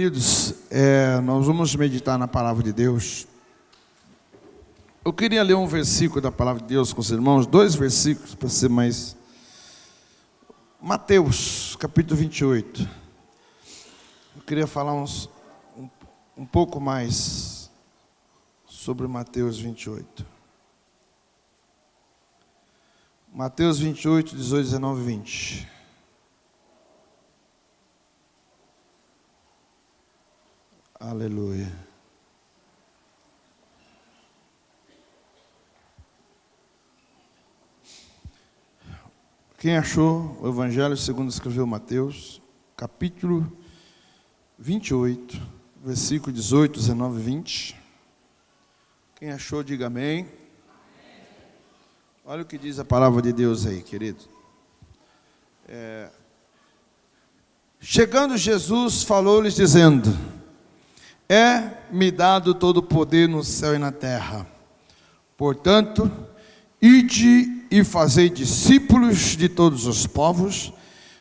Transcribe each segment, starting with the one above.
Queridos, nós vamos meditar na palavra de Deus. Eu queria ler um versículo da palavra de Deus com os irmãos, 2 versículos para ser mais. Mateus, capítulo 28. Eu queria falar um pouco mais sobre Mateus 28. Mateus 28, 18, 19 e 20. Aleluia. Quem achou o Evangelho segundo escreveu Mateus, capítulo 28, versículo 18, 19 e 20. Quem achou, diga amém. Olha o que diz a palavra de Deus aí, querido. Chegando Jesus, falou-lhes dizendo: É-me dado todo o poder no céu e na terra. Portanto, ide e fazei discípulos de todos os povos,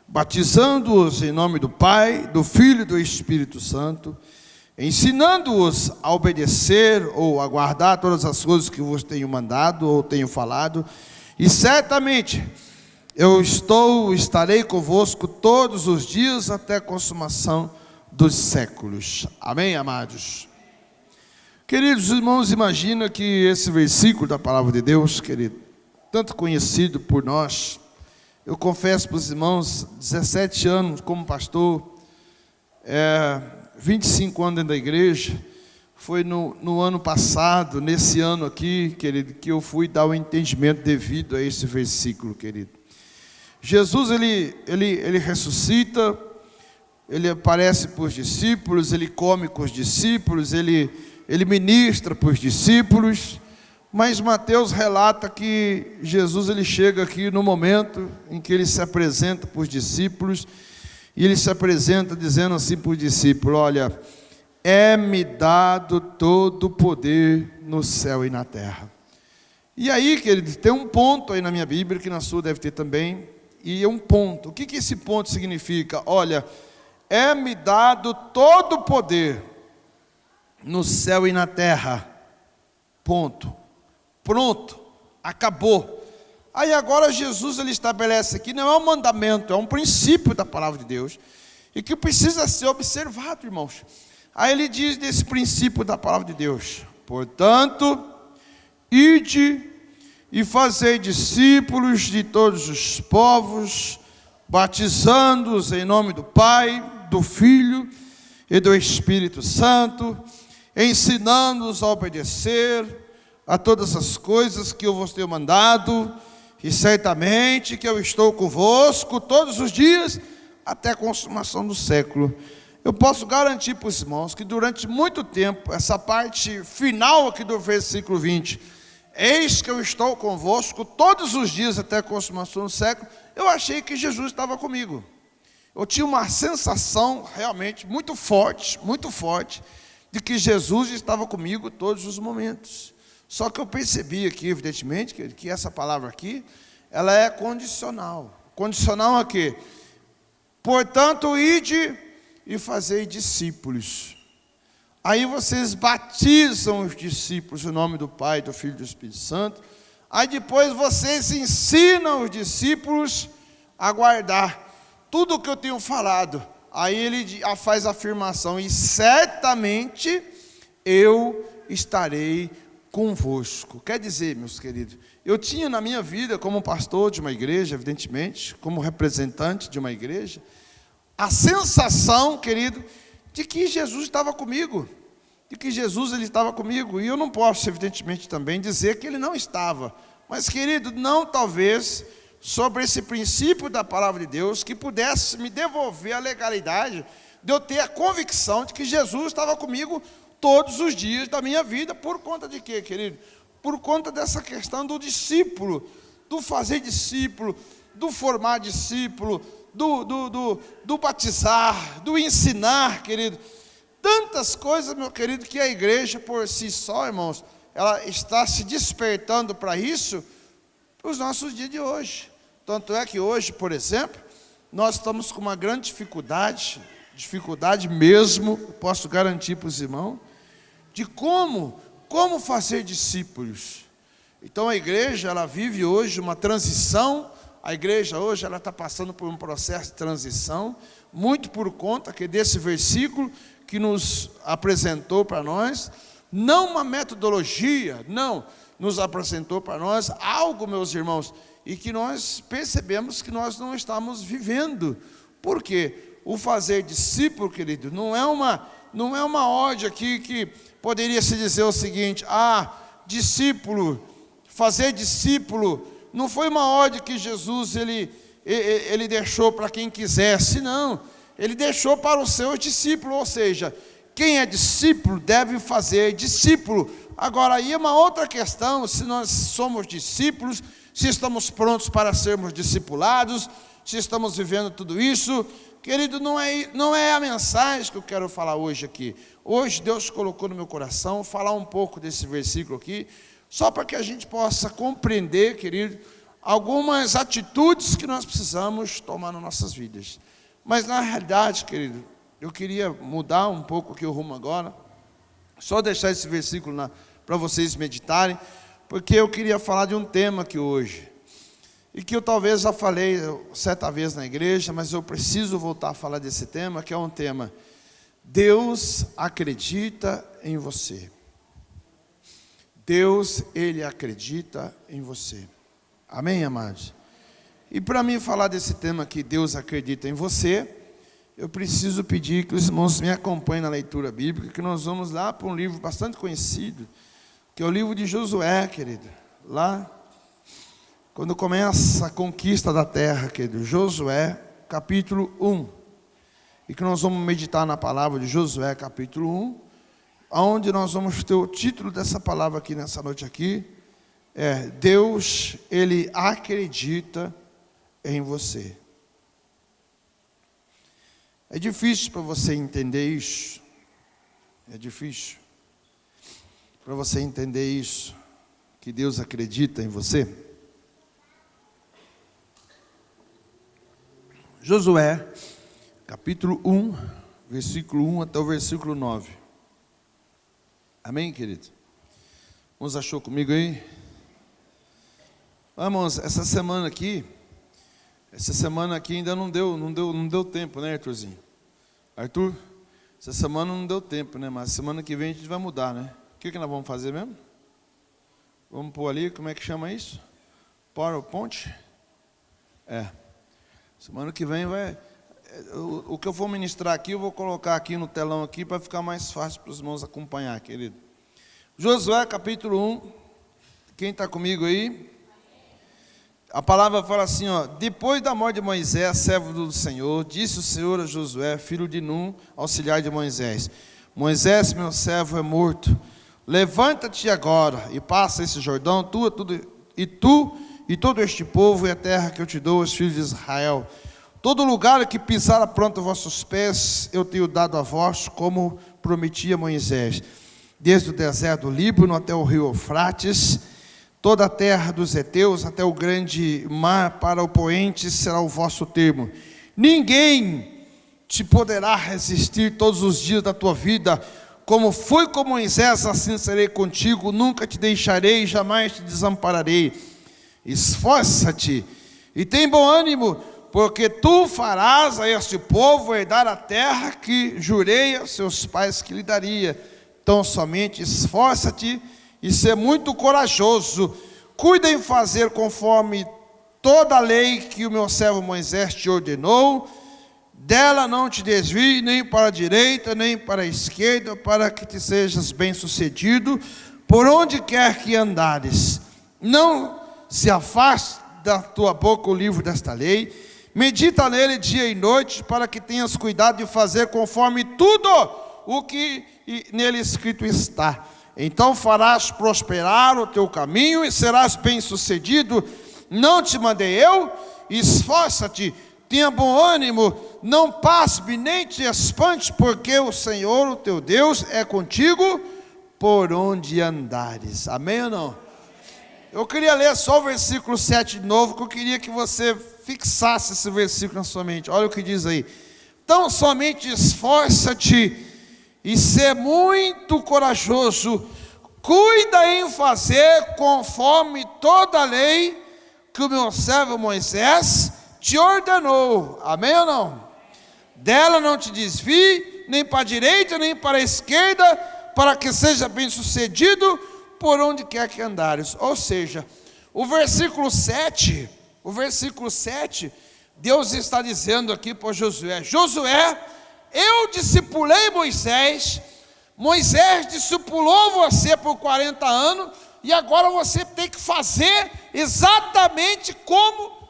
batizando-os em nome do Pai, do Filho e do Espírito Santo, ensinando-os a obedecer ou a guardar todas as coisas que vos tenho mandado ou tenho falado, e certamente eu estarei convosco todos os dias até a consumação dos séculos. Amém, amados? Queridos irmãos, imagina que esse versículo da palavra de Deus, querido, tanto conhecido por nós, eu confesso para os irmãos, 17 anos como pastor, 25 anos dentro da igreja, foi no ano passado, nesse ano aqui, querido, que eu fui dar o entendimento devido a esse versículo, querido. Jesus, ele ressuscita, ele aparece para os discípulos, ele come com os discípulos, ele ministra para os discípulos, mas Mateus relata que Jesus ele chega aqui no momento em que ele se apresenta para os discípulos, e ele se apresenta dizendo assim para os discípulos: olha, é-me dado todo o poder no céu e na terra. E aí, querido, tem um ponto aí na minha Bíblia, que na sua deve ter também, e é um ponto. O que esse ponto significa? Olha, é-me dado todo o poder no céu e na terra. Ponto. Pronto. Acabou. Aí agora Jesus ele estabelece aqui, não é um mandamento, é um princípio da palavra de Deus, e que precisa ser observado, irmãos. Aí ele diz desse princípio da palavra de Deus: portanto, ide e fazei discípulos de todos os povos, batizando-os em nome do Pai, do Filho e do Espírito Santo, ensinando-os a obedecer a todas as coisas que eu vos tenho mandado, e certamente que eu estou convosco todos os dias, até a consumação do século. Eu posso garantir para os irmãos que durante muito tempo, essa parte final aqui do versículo 20, eis que eu estou convosco todos os dias até a consumação do século, eu achei que Jesus estava comigo. Eu tinha uma sensação realmente muito forte, de que Jesus estava comigo todos os momentos. Só que eu percebi aqui, evidentemente, que essa palavra aqui, ela é condicional. Condicional a quê? Portanto, ide e fazei discípulos. Aí vocês batizam os discípulos no nome do Pai, do Filho e do Espírito Santo. Aí depois vocês ensinam os discípulos a guardar tudo o que eu tenho falado. Aí ele faz a afirmação: e certamente eu estarei convosco. Quer dizer, meus queridos, eu tinha na minha vida, como pastor de uma igreja, evidentemente, como representante de uma igreja, a sensação, querido, de que Jesus estava comigo, ele estava comigo, e eu não posso, evidentemente, também dizer que ele não estava, mas, querido, não talvez sobre esse princípio da palavra de Deus, que pudesse me devolver a legalidade de eu ter a convicção de que Jesus estava comigo todos os dias da minha vida. Por conta de quê, querido? Por conta dessa questão do discípulo, do fazer discípulo, do formar discípulo, do batizar, do ensinar, querido. Tantas coisas, meu querido, que a igreja por si só, irmãos, ela está se despertando para isso, para os nossos dias de hoje. Tanto é que hoje, por exemplo, nós estamos com uma grande dificuldade dificuldade mesmo, posso garantir para os irmãos, de como fazer discípulos. Então a igreja, ela vive hoje uma transição, a igreja hoje ela está passando por um processo de transição, muito por conta desse versículo que nos apresentou para nós, não uma metodologia, não, nos apresentou para nós algo, meus irmãos, e que nós percebemos que nós não estamos vivendo. Por quê? O fazer discípulo, querido, não é uma ordem aqui que poderia se dizer o seguinte: discípulo, fazer discípulo, não foi uma ordem que Jesus ele deixou para quem quisesse, não. Ele deixou para os seus discípulos, ou seja, quem é discípulo deve fazer discípulo. Agora, aí é uma outra questão, se nós somos discípulos, se estamos prontos para sermos discipulados, se estamos vivendo tudo isso. Querido, não é a mensagem que eu quero falar hoje aqui. Hoje Deus colocou no meu coração falar um pouco desse versículo aqui, só para que a gente possa compreender, querido, algumas atitudes que nós precisamos tomar nas nossas vidas. Mas na realidade, querido, eu queria mudar um pouco aqui o rumo agora, só deixar esse versículo para vocês meditarem, porque eu queria falar de um tema aqui hoje, e que eu talvez já falei certa vez na igreja, mas eu preciso voltar a falar desse tema, que é um tema: Deus acredita em você. Deus, Ele acredita em você. Amém, amados? E para mim falar desse tema que Deus acredita em você, eu preciso pedir que os irmãos me acompanhem na leitura bíblica, que nós vamos lá para um livro bastante conhecido, que é o livro de Josué, querido. Lá, quando começa a conquista da terra, querido, Josué, capítulo 1. E que nós vamos meditar na palavra de Josué, capítulo 1, onde nós vamos ter o título dessa palavra aqui nessa noite aqui, Deus, Ele acredita em você. É difícil para você entender isso. É difícil para você entender isso, que Deus acredita em você. Josué, capítulo 1, versículo 1 até o versículo 9. Amém, querido? Uns achou comigo aí? Vamos, essa semana aqui ainda não deu tempo, né, Arthurzinho? Arthur, essa semana não deu tempo, né? Mas semana que vem a gente vai mudar, né? O que nós vamos fazer mesmo? Vamos pôr ali, como é que chama isso? PowerPoint? Semana que vem vai... O que eu vou ministrar aqui, eu vou colocar aqui no telão aqui, para ficar mais fácil para os irmãos acompanhar, querido. Josué, capítulo 1. Quem está comigo aí? A palavra fala assim, depois da morte de Moisés, servo do Senhor, disse o Senhor a Josué, filho de Num, auxiliar de Moisés: Moisés, meu servo, é morto. Levanta-te agora e passa esse Jordão, tu e todo este povo, e a terra que eu te dou, os filhos de Israel. Todo lugar que pisar pronto vossos pés, eu tenho dado a vós, como prometia Moisés. Desde o deserto do Líbano até o rio Eufrates, toda a terra dos heteus até o grande mar, para o poente será o vosso termo. Ninguém te poderá resistir todos os dias da tua vida. Como fui com Moisés, assim serei contigo. Nunca te deixarei, jamais te desampararei. Esforça-te e tem bom ânimo, porque tu farás a este povo herdar a terra que jurei aos seus pais que lhe daria. Então somente esforça-te e ser muito corajoso. Cuida em fazer conforme toda a lei que o meu servo Moisés te ordenou. Dela não te desvie nem para a direita, nem para a esquerda, para que te sejas bem-sucedido por onde quer que andares. Não se afaste da tua boca o livro desta lei. Medita nele dia e noite, para que tenhas cuidado de fazer conforme tudo o que nele escrito está. Então farás prosperar o teu caminho e serás bem-sucedido. Não te mandei eu? Esforça-te, tenha bom ânimo, não pasme nem te espante, porque o Senhor, o teu Deus, é contigo por onde andares. Amém ou não? Eu queria ler só o versículo 7 de novo, que eu queria que você fixasse esse versículo na sua mente. Olha o que diz aí: Então somente esforça-te e ser muito corajoso. Cuida em fazer conforme toda a lei que o meu servo Moisés te ordenou. Amém ou não? Dela não te desvie, nem para a direita, nem para a esquerda, para que seja bem sucedido por onde quer que andares. Ou seja, o versículo 7, Deus está dizendo aqui para Josué: Josué, eu discipulei Moisés, Moisés discipulou você por 40 anos, e agora você tem que fazer exatamente como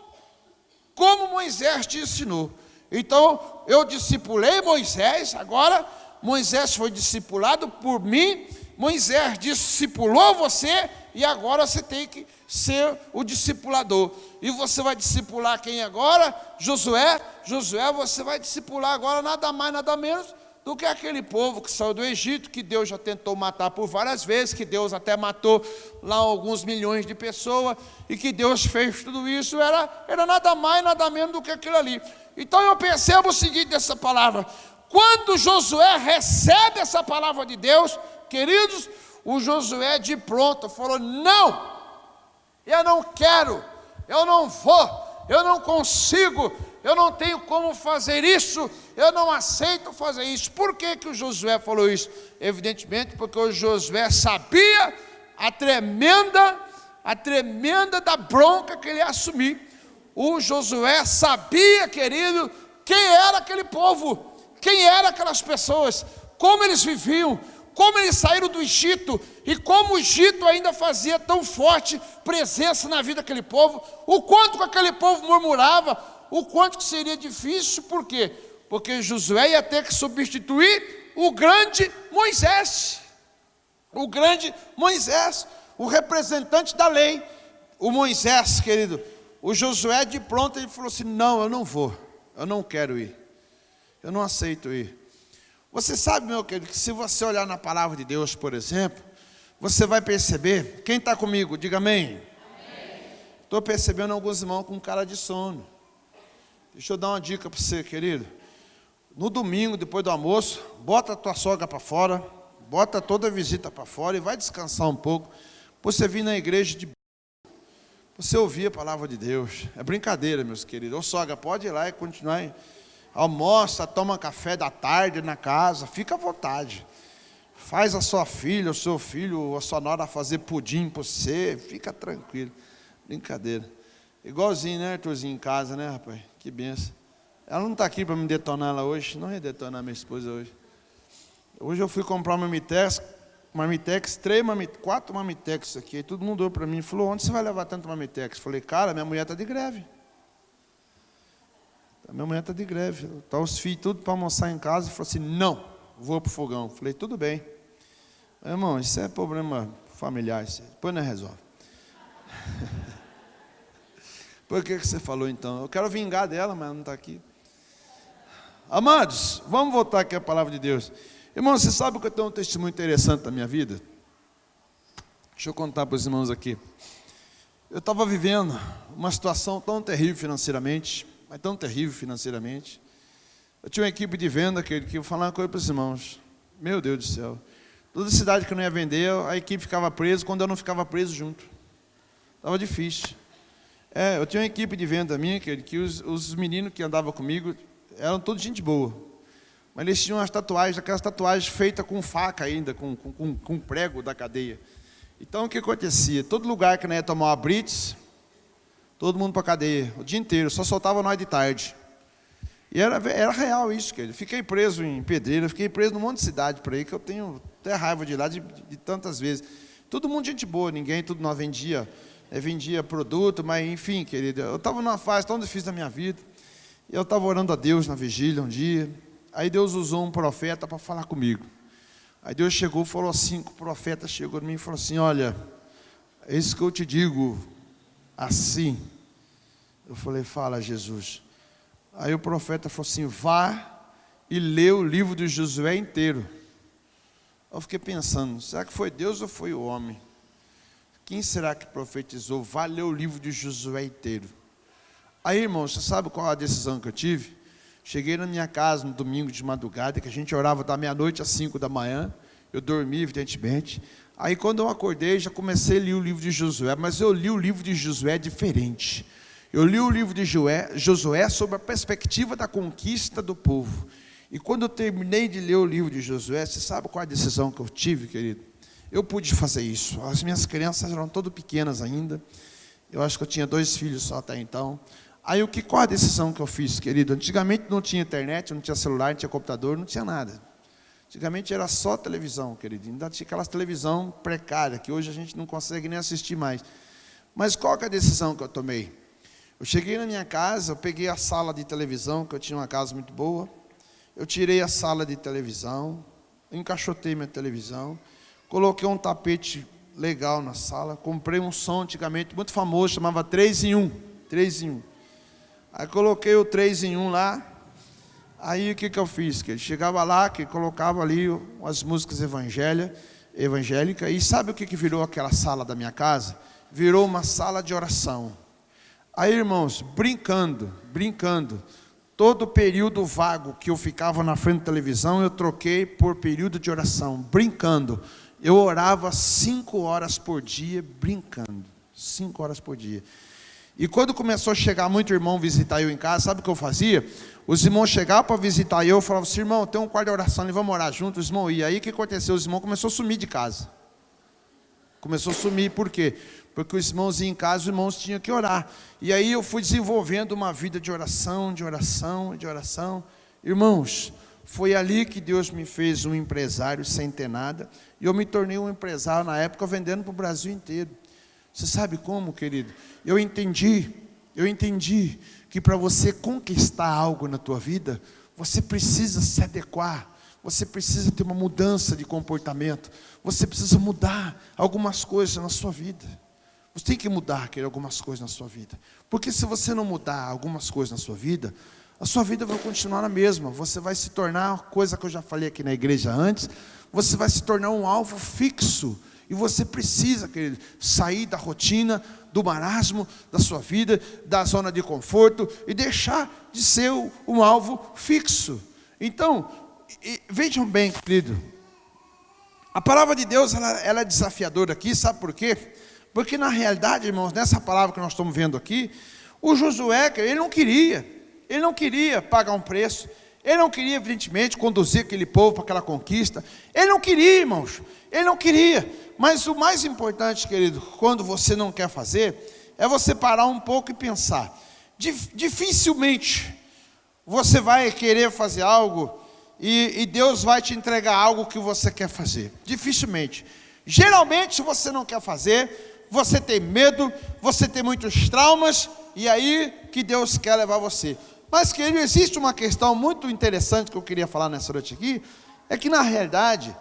Moisés te ensinou. Então, eu discipulei Moisés, agora Moisés foi discipulado por mim, Moisés discipulou você, e agora você tem que ser o discipulador. E você vai discipular quem agora? Josué. Josué, você vai discipular agora nada mais, nada menos do que aquele povo que saiu do Egito, que Deus já tentou matar por várias vezes, que Deus até matou lá alguns milhões de pessoas, e que Deus fez tudo isso, era nada mais, nada menos do que aquilo ali. Então eu percebo o seguinte dessa palavra: quando Josué recebe essa palavra de Deus, queridos, o Josué de pronto falou: não, eu não quero, eu não vou, eu não consigo, eu não tenho como fazer isso, eu não aceito fazer isso. Por que o Josué falou isso? Evidentemente porque o Josué sabia a tremenda da bronca que ele ia assumir. O Josué sabia, querido, quem era aquele povo, quem eram aquelas pessoas, como eles viviam, como eles saíram do Egito, e como o Egito ainda fazia tão forte presença na vida daquele povo, o quanto que aquele povo murmurava, o quanto que seria difícil. Por quê? Porque Josué ia ter que substituir o grande Moisés, o representante da lei. O Moisés, querido, o Josué de pronto ele falou assim: não, eu não vou, eu não quero ir, eu não aceito ir. Você sabe, meu querido, que se você olhar na palavra de Deus, por exemplo, você vai perceber, quem está comigo, diga amém. Estou percebendo alguns irmãos com cara de sono. Deixa eu dar uma dica para você, querido. No domingo, depois do almoço, bota a tua sogra para fora, bota toda a visita para fora e vai descansar um pouco, para você vir na igreja de você ouvir a palavra de Deus. É brincadeira, meus queridos. Ô sogra, pode ir lá e continuar. Almoça, toma café da tarde na casa, fica à vontade. Faz a sua filha, o seu filho, a sua nora fazer pudim para você, fica tranquilo. Brincadeira. Igualzinho, né, Arthurzinho, em casa, né, rapaz? Que benção. Ela não está aqui para me detonar ela hoje, não ia detonar minha esposa hoje. Hoje eu fui comprar uma Marmitex, 4 Marmitex aqui. Aí todo mundo olhou para mim e falou: onde você vai levar tanto Marmitex? Eu falei: cara, minha mulher está de greve. Minha mulher está de greve. Tá os filhos tudo para almoçar em casa. E falou assim: não, vou para o fogão. Eu falei: tudo bem. Meu irmão, isso é problema familiar. Depois não resolve. Por que você falou então? Eu quero vingar dela, mas ela não está aqui. Amados, vamos voltar aqui à palavra de Deus. Irmão, você sabe que eu tenho um testemunho interessante da minha vida? Deixa eu contar para os irmãos aqui. Eu estava vivendo uma situação tão terrível financeiramente, mas tão terrível financeiramente. Eu tinha uma equipe de venda que eu vou falar uma coisa para os irmãos. Meu Deus do céu. Toda cidade que eu não ia vender, a equipe ficava presa quando eu não ficava preso junto. Estava difícil. Eu tinha uma equipe de venda minha, que os meninos que andavam comigo eram todos gente boa. Mas eles tinham umas tatuagens, aquelas tatuagens feitas com faca ainda, com prego da cadeia. Então o que acontecia? Todo lugar que não ia tomar uma blitz, todo mundo para a cadeia, o dia inteiro, só soltava nós de tarde. E era real isso, querido. Fiquei preso em Pedreira, fiquei preso num monte de cidade por aí, que eu tenho até raiva de lá de tantas vezes. Todo mundo gente boa, tudo nós vendia produto, mas enfim, querido, eu estava numa fase tão difícil da minha vida, e eu estava orando a Deus na vigília um dia, aí Deus usou um profeta para falar comigo. Aí Deus chegou e falou assim, o profeta chegou em mim e falou assim: olha, é isso que eu te digo, assim. Eu falei: fala, Jesus. Aí o profeta falou assim: vá e lê o livro de Josué inteiro. Eu fiquei pensando, será que foi Deus ou foi o homem? Quem será que profetizou? Vá ler o livro de Josué inteiro. Aí, irmão, você sabe qual a decisão que eu tive? Cheguei na minha casa no domingo de madrugada, que a gente orava da meia-noite às 5 da manhã. Eu dormi, evidentemente. Aí quando eu acordei, já comecei a ler o livro de Josué, mas eu li o livro de Josué diferente. Eu li o livro de Josué sobre a perspectiva da conquista do povo. E quando eu terminei de ler o livro de Josué, você sabe qual é a decisão que eu tive, querido? Eu pude fazer isso. As minhas crianças eram todas pequenas ainda. Eu acho que eu tinha 2 filhos só até então. Aí qual a decisão que eu fiz, querido? Antigamente não tinha internet, não tinha celular, não tinha computador, não tinha nada. Antigamente era só televisão, querido. Ainda tinha aquelas televisão precária, que hoje a gente não consegue nem assistir mais. Mas qual que é a decisão que eu tomei? Eu cheguei na minha casa, eu peguei a sala de televisão, que eu tinha uma casa muito boa. Eu tirei a sala de televisão, encaixotei minha televisão, coloquei um tapete legal na sala, comprei um som antigamente muito famoso, chamava 3 em 1. 3 em 1. Aí coloquei o 3 em 1 lá. Aí o que eu fiz? Que ele chegava lá, que colocava ali as músicas evangélicas. E sabe o que virou aquela sala da minha casa? Virou uma sala de oração. Aí, irmãos, brincando, todo o período vago que eu ficava na frente da televisão, eu troquei por período de oração, brincando. Eu orava 5 horas por dia, brincando, 5 horas por dia. E quando começou a chegar muito irmão visitar eu em casa, sabe o que eu fazia? Os irmãos chegavam para visitar eu falavam assim: irmão, tem um quarto de oração, e vamos orar juntos. Os irmãos iam. Aí o que aconteceu? Os irmãos começaram a sumir de casa. Começou a sumir, por quê? Porque os irmãos iam em casa, os irmãos tinham que orar. E aí eu fui desenvolvendo uma vida de oração. Irmãos, foi ali que Deus me fez um empresário sem ter nada. E eu me tornei um empresário na época vendendo para o Brasil inteiro. Você sabe como, querido? Eu entendi que para você conquistar algo na tua vida, você precisa se adequar. Você precisa ter uma mudança de comportamento. Você precisa mudar algumas coisas na sua vida. Você tem que mudar, querido, algumas coisas na sua vida. Porque se você não mudar algumas coisas na sua vida, a sua vida vai continuar a mesma. Você vai se tornar, coisa que eu já falei aqui na igreja antes, você vai se tornar um alvo fixo. E você precisa, querido, sair da rotina, do marasmo da sua vida, da zona de conforto, e deixar de ser um alvo fixo. Então, vejam bem, querido, a palavra de Deus ela é desafiadora aqui, sabe por quê? Porque na realidade, irmãos, nessa palavra que nós estamos vendo aqui, o Josué, ele não queria pagar um preço, ele não queria evidentemente conduzir aquele povo para aquela conquista, ele não queria, irmãos, ele não queria. Mas o mais importante, querido, quando você não quer fazer, é você parar um pouco e pensar. Dificilmente você vai querer fazer algo e Deus vai te entregar algo que você quer fazer. Dificilmente. Geralmente, se você não quer fazer, você tem medo, você tem muitos traumas, e aí que Deus quer levar você. Mas, querido, existe uma questão muito interessante que eu queria falar nessa noite aqui, é que na realidade,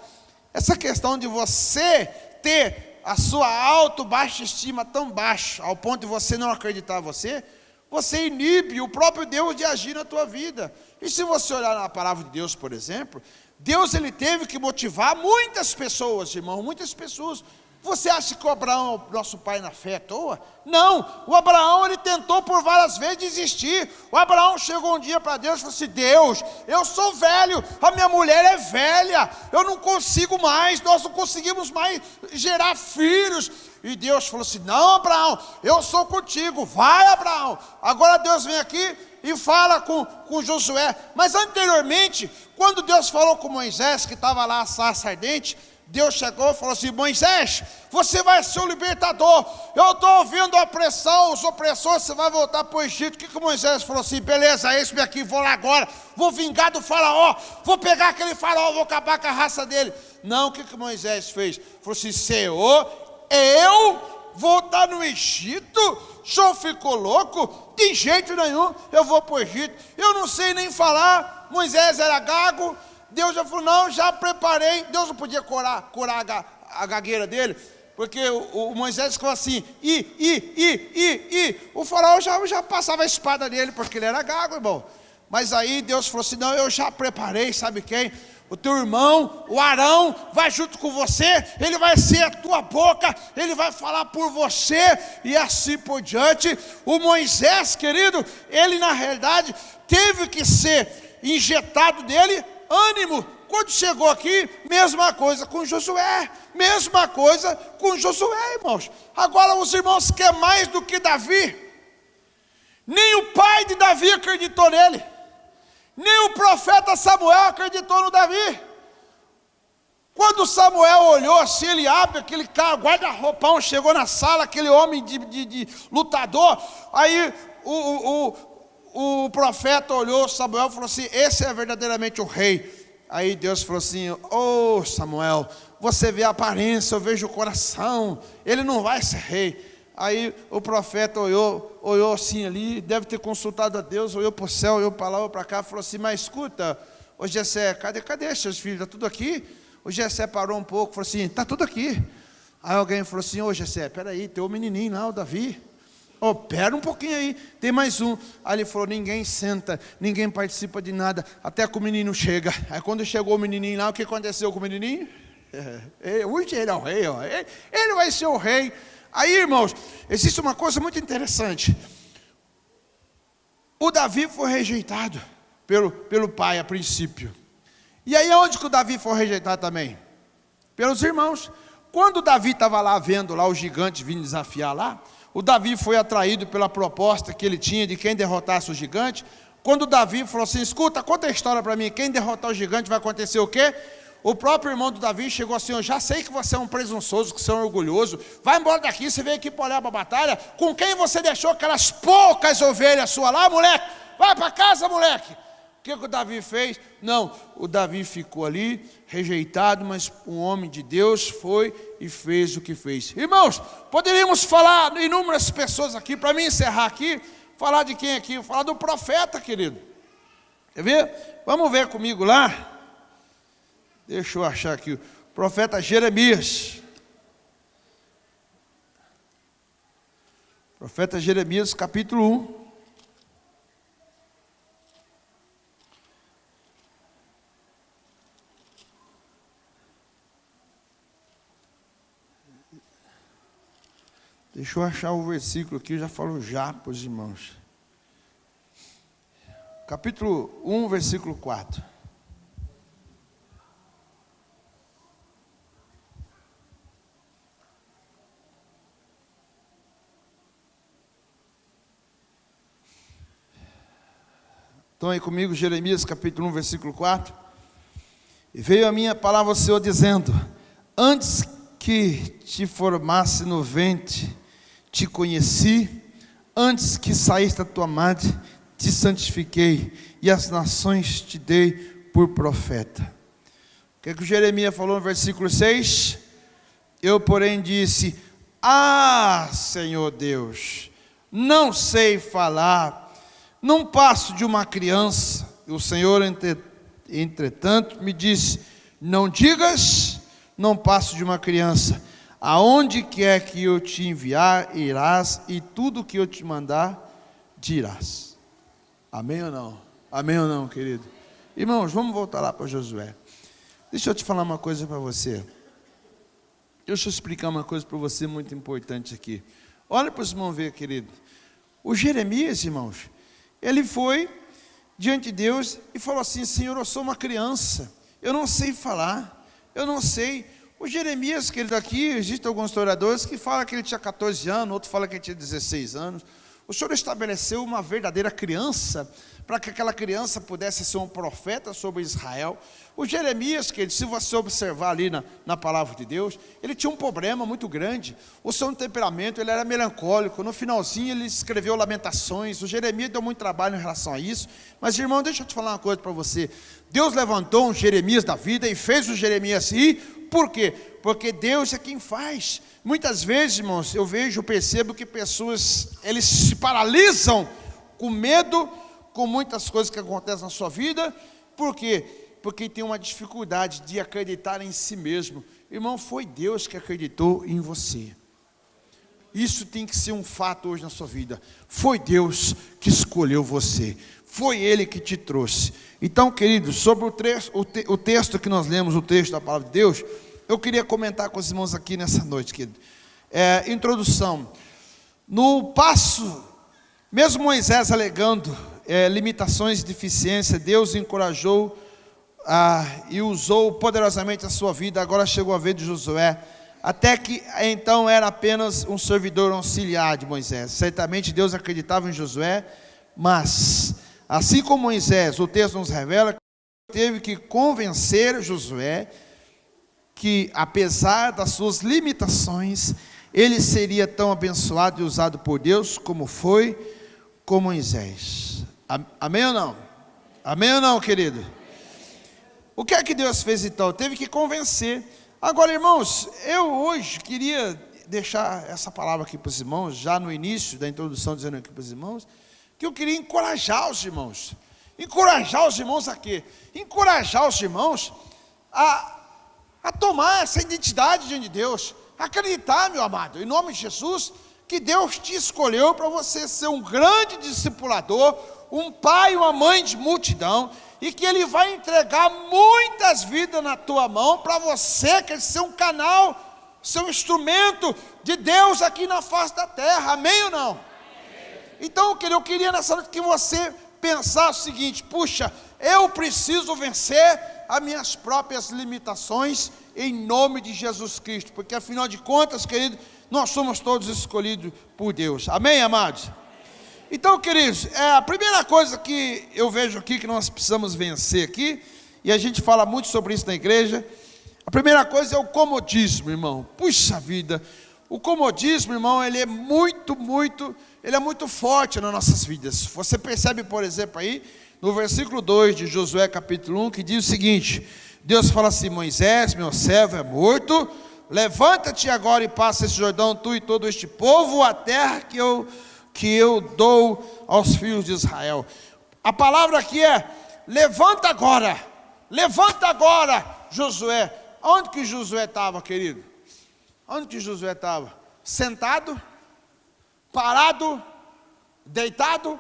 essa questão de você ter a sua baixa estima tão baixa, ao ponto de você não acreditar em você, você inibe o próprio Deus de agir na tua vida. E se você olhar na palavra de Deus, por exemplo, Deus ele teve que motivar muitas pessoas, irmão, muitas pessoas. Você acha que o Abraão é o nosso pai na fé à toa? Não, o Abraão ele tentou por várias vezes desistir. O Abraão chegou um dia para Deus e falou assim: Deus, eu sou velho, a minha mulher é velha, eu não consigo mais, nós não conseguimos mais gerar filhos. E Deus falou assim: não, Abraão, eu sou contigo, vai, Abraão. Agora Deus vem aqui e fala com Josué. Mas anteriormente, quando Deus falou com Moisés, que estava lá a sarça ardente, Deus chegou e falou assim: Moisés, você vai ser o libertador. Eu estou ouvindo a opressão, os opressores, você vai voltar para o Egito. O que Moisés falou assim? Beleza, esse aqui, vou lá agora, vou vingar do faraó, vou pegar aquele faraó, vou acabar com a raça dele. Não, o que Moisés fez? Falou assim: Senhor, eu vou estar no Egito? O senhor ficou louco? De jeito nenhum, eu vou para o Egito. Eu não sei nem falar. Moisés era gago. Deus já falou: não, já preparei. Deus não podia curar a gagueira dele, porque o Moisés ficou assim, o faraó já passava a espada nele, porque ele era gago, irmão. Mas aí Deus falou assim: não, eu já preparei, sabe quem? O teu irmão, o Arão, vai junto com você, ele vai ser a tua boca, ele vai falar por você, e assim por diante. O Moisés, querido, ele na realidade teve que ser injetado nele ânimo. Quando chegou aqui, mesma coisa com Josué, irmãos. Agora os irmãos querem mais do que Davi. Nem o pai de Davi acreditou nele, nem o profeta Samuel acreditou no Davi. Quando Samuel olhou assim, ele abre aquele cara, guarda-roupão, chegou na sala, aquele homem de lutador. Aí o profeta olhou, Samuel falou assim: esse é verdadeiramente o rei. Aí Deus falou assim: ô Samuel, você vê a aparência, eu vejo o coração, ele não vai ser rei. Aí o profeta olhou assim ali, deve ter consultado a Deus, olhou para o céu, olhou para lá, olhou para cá, falou assim: mas escuta, ô Jessé, cadê seus filhos? Está tudo aqui? O Jessé parou um pouco, falou assim: está tudo aqui. Aí alguém falou assim: ô Jessé, peraí, tem o menininho lá, o Davi. Oh, pera um pouquinho aí, tem mais um. Aí ele falou: ninguém senta, ninguém participa de nada, até que o menino chega. Aí quando chegou o menininho lá, o que aconteceu com o menininho? Hoje ele é o rei, ó. Ele vai ser o rei. Aí, irmãos, existe uma coisa muito interessante. O Davi foi rejeitado pelo pai a princípio. E aí onde que o Davi foi rejeitado também? Pelos irmãos. Quando o Davi estava lá vendo lá o gigante vindo desafiar lá, o Davi foi atraído pela proposta que ele tinha de quem derrotasse o gigante. Quando o Davi falou assim: escuta, conta a história para mim, quem derrotar o gigante vai acontecer o quê? O próprio irmão do Davi chegou assim: eu já sei que você é um presunçoso, que você é um orgulhoso, vai embora daqui, você veio aqui para olhar para a batalha, com quem você deixou aquelas poucas ovelhas suas lá, moleque? Vai para casa, moleque. O que o Davi fez? Não, o Davi ficou ali, rejeitado, mas um homem de Deus foi e fez o que fez. Irmãos, poderíamos falar de inúmeras pessoas aqui, para mim encerrar aqui, falar de quem aqui? Falar do profeta, querido. Quer ver? Vamos ver comigo lá. Deixa eu achar aqui, o profeta Jeremias. Profeta Jeremias, capítulo 1. Deixa eu achar o versículo aqui, eu já falo já para os irmãos. Capítulo 1, versículo 4. Estão aí comigo, Jeremias capítulo 1, versículo 4. E veio a minha palavra ao Senhor dizendo: antes que te formasse no ventre, te conheci, antes que saíste da tua madre, te santifiquei, e as nações te dei por profeta. O que é que o Jeremias falou no versículo 6? Eu, porém, disse: ah, Senhor Deus, não sei falar, não passo de uma criança. E o Senhor, entretanto, me disse: não digas, não passo de uma criança. Aonde quer que eu te enviar, irás, e tudo que eu te mandar, dirás. Amém ou não? Amém ou não, querido? Irmãos, vamos voltar lá para Josué. Deixa eu te falar uma coisa para você. Deixa eu explicar uma coisa para você muito importante aqui. Olha para os irmãos ver, querido. O Jeremias, irmãos, ele foi diante de Deus e falou assim: Senhor, eu sou uma criança, eu não sei falar, eu não sei. O Jeremias, querido, aqui, existem alguns historiadores que falam que ele tinha 14 anos, outros falam que ele tinha 16 anos. O Senhor estabeleceu uma verdadeira criança, para que aquela criança pudesse ser um profeta sobre Israel. O Jeremias, querido, se você observar ali na palavra de Deus, ele tinha um problema muito grande. O seu temperamento, ele era melancólico. No finalzinho ele escreveu Lamentações. O Jeremias deu muito trabalho em relação a isso. Mas, irmão, deixa eu te falar uma coisa para você. Deus levantou um Jeremias da vida e fez o Jeremias ir. Por quê? Porque Deus é quem faz. Muitas vezes, irmãos, eu percebo que pessoas, eles se paralisam com medo, com muitas coisas que acontecem na sua vida. Por quê? Porque tem uma dificuldade de acreditar em si mesmo. Irmão, foi Deus que acreditou em você. Isso tem que ser um fato hoje na sua vida. Foi Deus que escolheu você. Foi Ele que te trouxe. Então, queridos, sobre o texto que nós lemos, o texto da palavra de Deus, eu queria comentar com os irmãos aqui nessa noite, querido. Introdução. No passo, mesmo Moisés alegando limitações e deficiência, Deus encorajou e usou poderosamente a sua vida. Agora chegou a vez de Josué, até que então era apenas um servidor auxiliar de Moisés. Certamente Deus acreditava em Josué, mas assim como Moisés, o texto nos revela que teve que convencer Josué que, apesar das suas limitações, ele seria tão abençoado e usado por Deus como foi com Moisés. Amém ou não? Amém ou não, querido? O que é que Deus fez então? Teve que convencer. Agora, irmãos, eu hoje queria deixar essa palavra aqui para os irmãos, já no início da introdução, dizendo aqui para os irmãos, que eu queria encorajar os irmãos. Encorajar os irmãos a quê? Encorajar os irmãos a tomar essa identidade diante de Deus. Acreditar, meu amado, em nome de Jesus, que Deus te escolheu para você ser um grande discipulador, um pai, uma mãe de multidão, e que Ele vai entregar muitas vidas na tua mão, para você quer ser um canal, ser um instrumento de Deus aqui na face da terra. Amém ou não? Amém. Então eu queria nessa noite que você pensasse o seguinte: puxa, eu preciso vencer as minhas próprias limitações em nome de Jesus Cristo, porque afinal de contas, querido, nós somos todos escolhidos por Deus. Amém, amados? Então, queridos, a primeira coisa que eu vejo aqui que nós precisamos vencer aqui, e a gente fala muito sobre isso na igreja, a primeira coisa é o comodismo, irmão. Puxa vida, o comodismo, irmão, ele é muito forte nas nossas vidas. Você percebe, por exemplo, aí, no versículo 2 de Josué capítulo 1, que diz o seguinte: Deus fala assim: Moisés, meu servo é morto, levanta-te agora e passa esse Jordão, tu e todo este povo, a terra que eu dou aos filhos de Israel. A palavra aqui é: levanta agora, Josué. Onde que Josué estava, querido? Onde que Josué estava? Sentado? Parado? Deitado?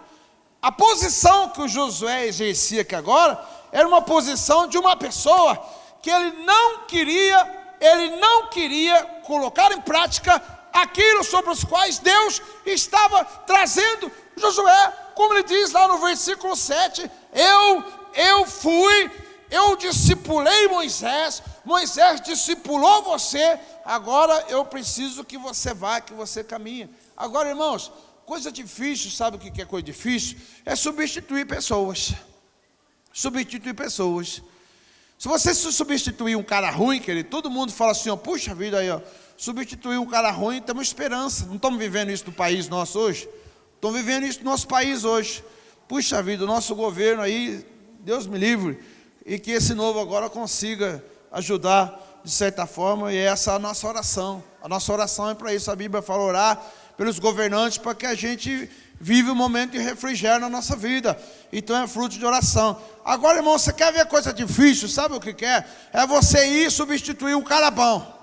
A posição que o Josué exercia aqui agora era uma posição de uma pessoa que ele não queria colocar em prática aquilo sobre os quais Deus estava trazendo Josué, como ele diz lá no versículo 7, eu discipulei Moisés discipulou você, agora eu preciso que você vá, que você caminhe. Agora, irmãos, coisa difícil, sabe o que é coisa difícil? É substituir pessoas. Substituir pessoas. Se você substituir um cara ruim, querido, todo mundo fala assim, ó, puxa vida aí, ó, substituir um cara ruim, temos esperança. Não estamos vivendo isso no país nosso hoje? Estamos vivendo isso no nosso país hoje. Puxa vida, o nosso governo aí, Deus me livre, e que esse novo agora consiga ajudar de certa forma, e essa é a nossa oração. A nossa oração é para isso. A Bíblia fala orar pelos governantes, para que a gente vive um momento de refrigério na nossa vida. Então é fruto de oração. Agora, irmão, você quer ver coisa difícil? Sabe o que quer? É você ir substituir um cara bom.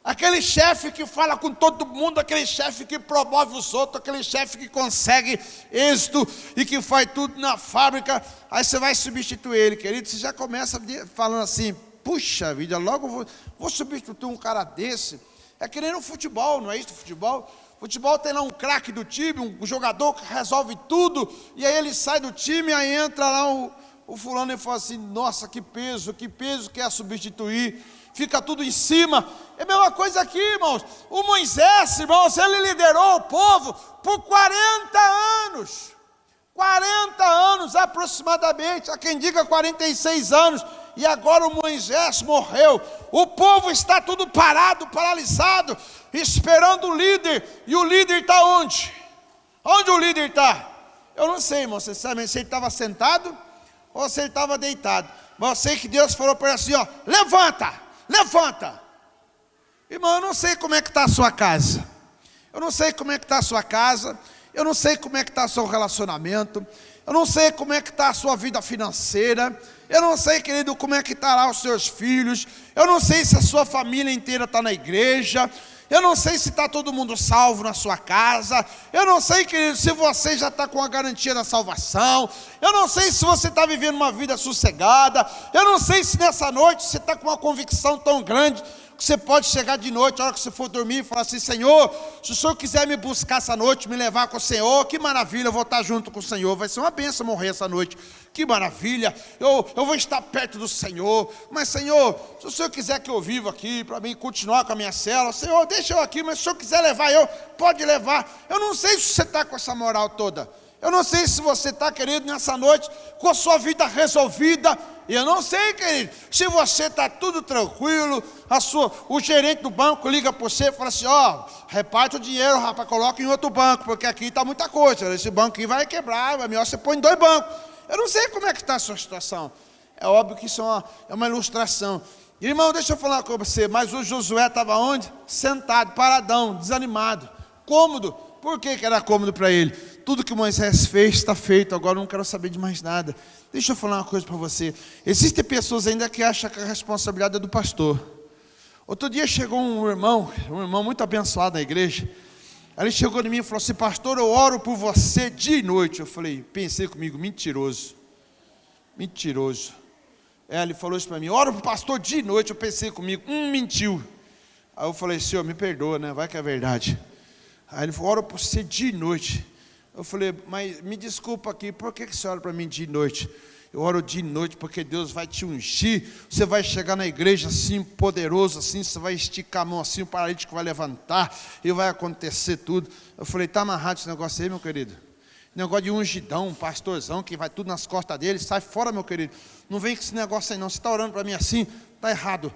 Aquele chefe que fala com todo mundo, aquele chefe que promove os outros, aquele chefe que consegue êxito e que faz tudo na fábrica. Aí você vai substituir ele, querido. Você já começa falando assim, puxa vida, logo vou substituir um cara desse. É que nem no futebol, não é isso? Futebol tem lá um craque do time, um jogador que resolve tudo, e aí ele sai do time, aí entra lá o fulano e fala assim, nossa, que peso quer substituir, fica tudo em cima. É a mesma coisa aqui, irmãos. O Moisés, irmãos, ele liderou o povo por 40 anos. 40 anos aproximadamente, há quem diga 46 anos, e agora o Moisés morreu. O povo está tudo parado, paralisado, esperando o líder. E o líder está onde? Onde o líder está? Eu não sei, irmão, você sabe se ele estava sentado ou se ele estava deitado. Mas eu sei que Deus falou para ele assim, ó, levanta. Irmão, eu não sei como é que está a sua casa. Eu não sei como é que está a sua casa. Eu não sei como é que está o seu relacionamento. Eu não sei como é que está a sua vida financeira. Eu não sei, querido, como é que está lá os seus filhos. Eu não sei se a sua família inteira está na igreja. Eu não sei se está todo mundo salvo na sua casa. Eu não sei, querido, se você já está com a garantia da salvação. Eu não sei se você está vivendo uma vida sossegada. Eu não sei se nessa noite você está com uma convicção tão grande que você pode chegar de noite, a hora que você for dormir, e falar assim: Senhor, se o Senhor quiser me buscar essa noite, me levar com o Senhor, que maravilha, eu vou estar junto com o Senhor. Vai ser uma bênção morrer essa noite. Que maravilha, eu vou estar perto do Senhor. Mas Senhor, se o Senhor quiser que eu viva aqui, para mim continuar com a minha célula, Senhor, deixa eu aqui, mas se o Senhor quiser levar eu, pode levar. Eu não sei se você está com essa moral toda. Eu não sei se você está, querido, nessa noite, com a sua vida resolvida. E eu não sei, querido, se você está tudo tranquilo, o gerente do banco liga para você e fala assim: ó, reparte o dinheiro, rapaz, coloca em outro banco, porque aqui está muita coisa, esse banco aqui vai quebrar, é melhor você pôr em 2 bancos. Eu não sei como é que está a sua situação. É óbvio que isso é uma ilustração. Irmão, deixa eu falar com você, mas o Josué estava onde? Sentado, paradão, desanimado, cômodo. Por que era cômodo para ele? Tudo que Moisés fez está feito, agora eu não quero saber de mais nada. Deixa eu falar uma coisa para você. Existem pessoas ainda que acham que a responsabilidade é do pastor. Outro dia chegou um irmão muito abençoado na igreja. Ele chegou em mim e falou assim: pastor, eu oro por você dia e noite. Eu falei, pensei comigo, mentiroso. Ele falou isso para mim: oro para o pastor dia e noite. Eu pensei comigo, mentiu. Aí eu falei: Senhor, me perdoa, né? Vai que é verdade. Aí ele falou: oro por você dia e noite. Eu falei: mas me desculpa aqui, por que você ora para mim dia e noite? Eu oro dia e noite porque Deus vai te ungir. Você vai chegar na igreja assim, poderoso assim, você vai esticar a mão assim, o paralítico vai levantar e vai acontecer tudo. Eu falei: está amarrado esse negócio aí, meu querido? Negócio de ungidão, um pastorzão que vai tudo nas costas dele. Sai fora, meu querido. Não vem com esse negócio aí não. Você está orando para mim assim? Está errado.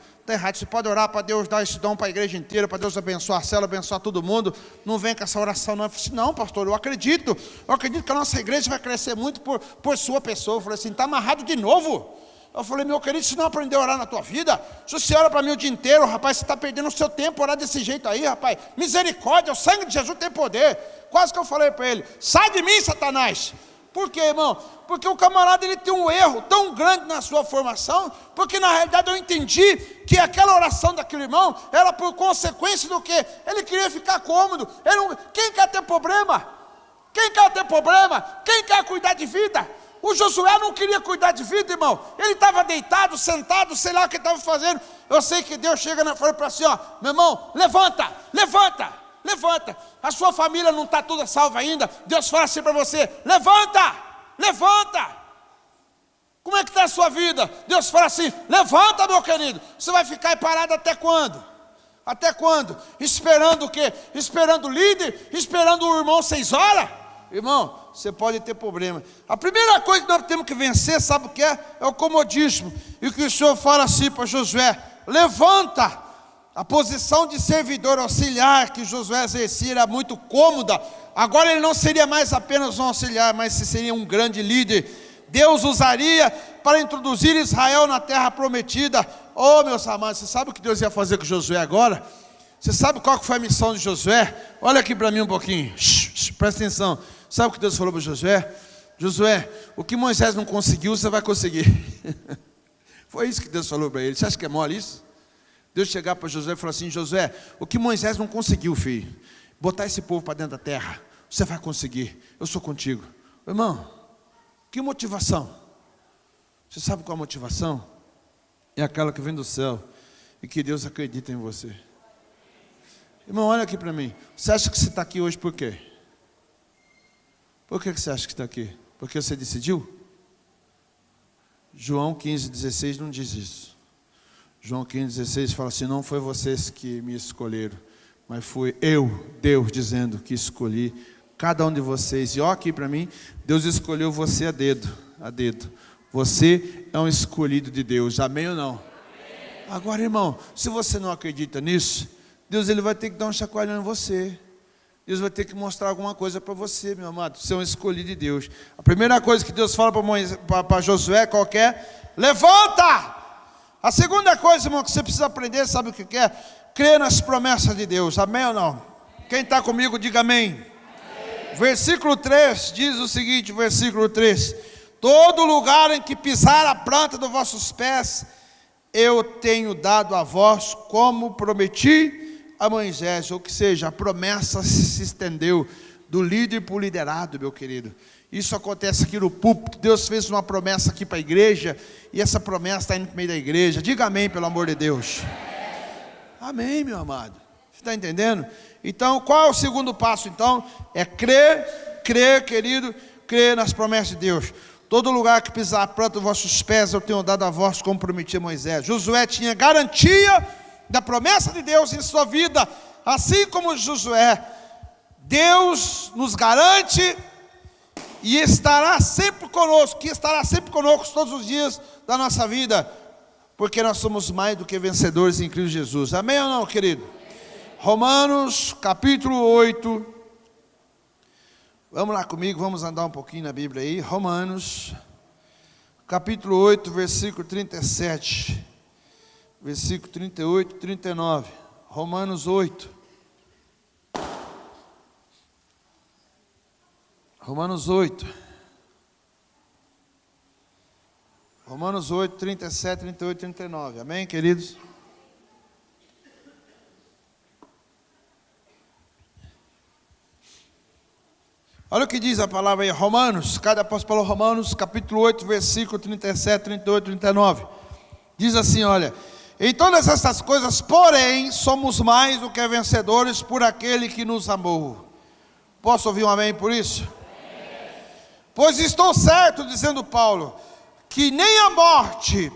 Você pode orar para Deus dar esse dom para a igreja inteira, para Deus abençoar a célula, abençoar todo mundo. Não vem com essa oração não. Eu falei assim: não, pastor, eu acredito que a nossa igreja vai crescer muito por sua pessoa. Eu falei assim: está amarrado de novo. Eu falei: meu querido, você não aprendeu a orar na tua vida? Se você ora para mim o dia inteiro, rapaz, você está perdendo o seu tempo orar desse jeito aí, rapaz. Misericórdia, o sangue de Jesus tem poder. Quase que eu falei para ele: sai de mim, Satanás. Por quê, irmão? Porque o camarada, ele tem um erro tão grande na sua formação, porque na realidade eu entendi que aquela oração daquele irmão era por consequência do quê? Ele queria ficar cômodo. Quem quer ter problema? Quem quer cuidar de vida? O Josué não queria cuidar de vida, irmão. Ele estava deitado, sentado, sei lá o que estava fazendo. Eu sei que Deus chega na frente para assim: ó, meu irmão, levanta. A sua família não está toda salva ainda. Deus fala assim para você: levanta. Como é que está a sua vida? Deus fala assim: levanta, meu querido. Você vai ficar parado até quando? Esperando o quê? Esperando o líder? Esperando o irmão 6 horas? Irmão, você pode ter problema. A primeira coisa que nós temos que vencer, sabe o que é? É o comodismo. E o que o Senhor fala assim para Josué: levanta. A posição de servidor auxiliar que Josué exercia era muito cômoda. Agora ele não seria mais apenas um auxiliar, mas seria um grande líder. Deus usaria para introduzir Israel na terra prometida. Oh, meus amados, você sabe o que Deus ia fazer com Josué agora? Você sabe qual que foi a missão de Josué? Olha aqui para mim um pouquinho. Presta atenção. Sabe o que Deus falou para Josué? Josué, o que Moisés não conseguiu, você vai conseguir. Foi isso que Deus falou para ele. Você acha que é mole isso? Deus chegar para Josué e falar assim: Josué, o que Moisés não conseguiu, filho, botar esse povo para dentro da terra, você vai conseguir, eu sou contigo. Irmão, que motivação? Você sabe qual a motivação? É aquela que vem do céu e que Deus acredita em você. Irmão, olha aqui para mim. Você acha que você está aqui hoje por quê? Por que você acha que está aqui? Porque você decidiu? João 15,16 não diz isso. João 15,16 fala assim: não foi vocês que me escolheram, mas foi eu, Deus, dizendo que escolhi cada um de vocês. E olha aqui para mim, Deus escolheu você a dedo. Você é um escolhido de Deus, amém ou não? Amém. Agora, irmão, se você não acredita nisso, Deus ele vai ter que dar um chacoalhão em você. Deus vai ter que mostrar alguma coisa para você, meu amado. Você é um escolhido de Deus. A primeira coisa que Deus fala para Josué, qual que é? Levanta! A segunda coisa, irmão, que você precisa aprender, sabe o que é? Crer nas promessas de Deus, amém ou não? Quem está comigo, diga amém. Amém. Versículo 3 diz o seguinte, versículo 3: todo lugar em que pisar a planta dos vossos pés, eu tenho dado a vós, como prometi a Moisés, ou que seja, a promessa se estendeu do líder para o liderado, meu querido. Isso acontece aqui no púlpito. Deus fez uma promessa aqui para a igreja, e essa promessa está indo para o meio da igreja. Diga amém, pelo amor de Deus. Amém, meu amado. Você está entendendo? Então, qual é o segundo passo, então? É crer, querido, crer nas promessas de Deus. Todo lugar que pisar a planta dos vossos pés, eu tenho dado a vós, como prometi a Moisés. Josué tinha garantia da promessa de Deus em sua vida, assim como Josué. Deus nos garante e estará sempre conosco, todos os dias da nossa vida, porque nós somos mais do que vencedores em Cristo Jesus. Amém ou não, querido? Romanos capítulo 8, vamos lá comigo, vamos andar um pouquinho na Bíblia aí. Romanos capítulo 8, versículo 37, versículo 38 e 39, Romanos 8. Romanos 8, 37, 38 e 39, amém, queridos? Olha o que diz a palavra aí, Romanos, cada apóstolo falou Romanos, capítulo 8, versículo 37, 38 e 39, diz assim, olha: em todas essas coisas, porém, somos mais do que vencedores por aquele que nos amou. Posso ouvir um amém por isso? Pois estou certo, dizendo Paulo, que nem a morte,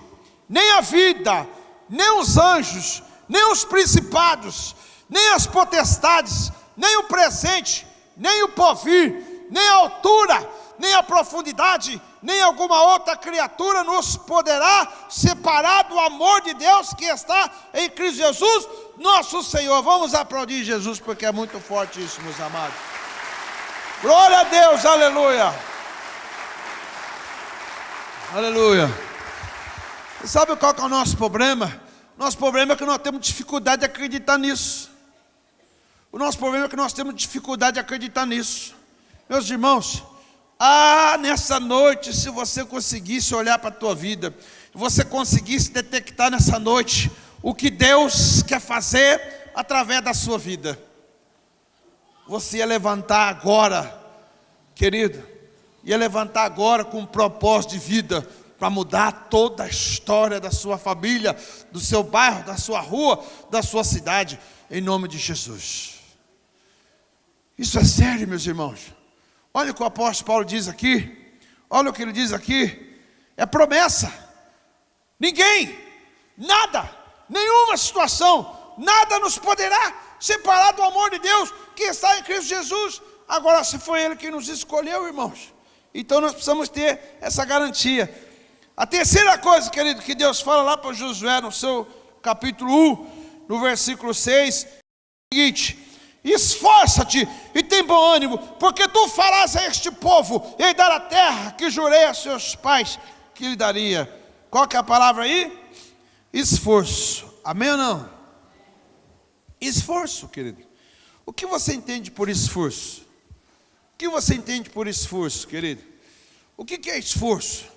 nem a vida, nem os anjos, nem os principados, nem as potestades, nem o presente, nem o porvir, nem a altura, nem a profundidade, nem alguma outra criatura nos poderá separar do amor de Deus que está em Cristo Jesus, nosso Senhor. Vamos aplaudir Jesus, porque é muito forte isso, meus amados. Glória a Deus, aleluia. Aleluia. Você sabe qual que é o nosso problema? Nosso problema é que nós temos dificuldade de acreditar nisso. O nosso problema é que nós temos dificuldade de acreditar nisso. Meus irmãos, nessa noite, se você conseguisse olhar para a tua vida, você conseguisse detectar nessa noite o que Deus quer fazer através da sua vida, você ia levantar agora, querido, ia levantar agora com um propósito de vida, para mudar toda a história da sua família, do seu bairro, da sua rua, da sua cidade, em nome de Jesus. Isso é sério, meus irmãos. Olha o que o apóstolo Paulo diz aqui. Olha o que ele diz aqui. É promessa. Ninguém, nada, nenhuma situação, nada nos poderá separar do amor de Deus que está em Cristo Jesus. Agora, se foi Ele que nos escolheu, irmãos, então nós precisamos ter essa garantia. A terceira coisa, querido, que Deus fala lá para Josué no seu capítulo 1, no versículo 6, é o seguinte: esforça-te e tem bom ânimo, porque tu farás a este povo herdar a terra que jurei a seus pais que lhe daria. Qual que é a palavra aí? Esforço. Amém ou não? Esforço, querido. O que você entende por esforço? O que você entende por esforço, querido? O que é esforço?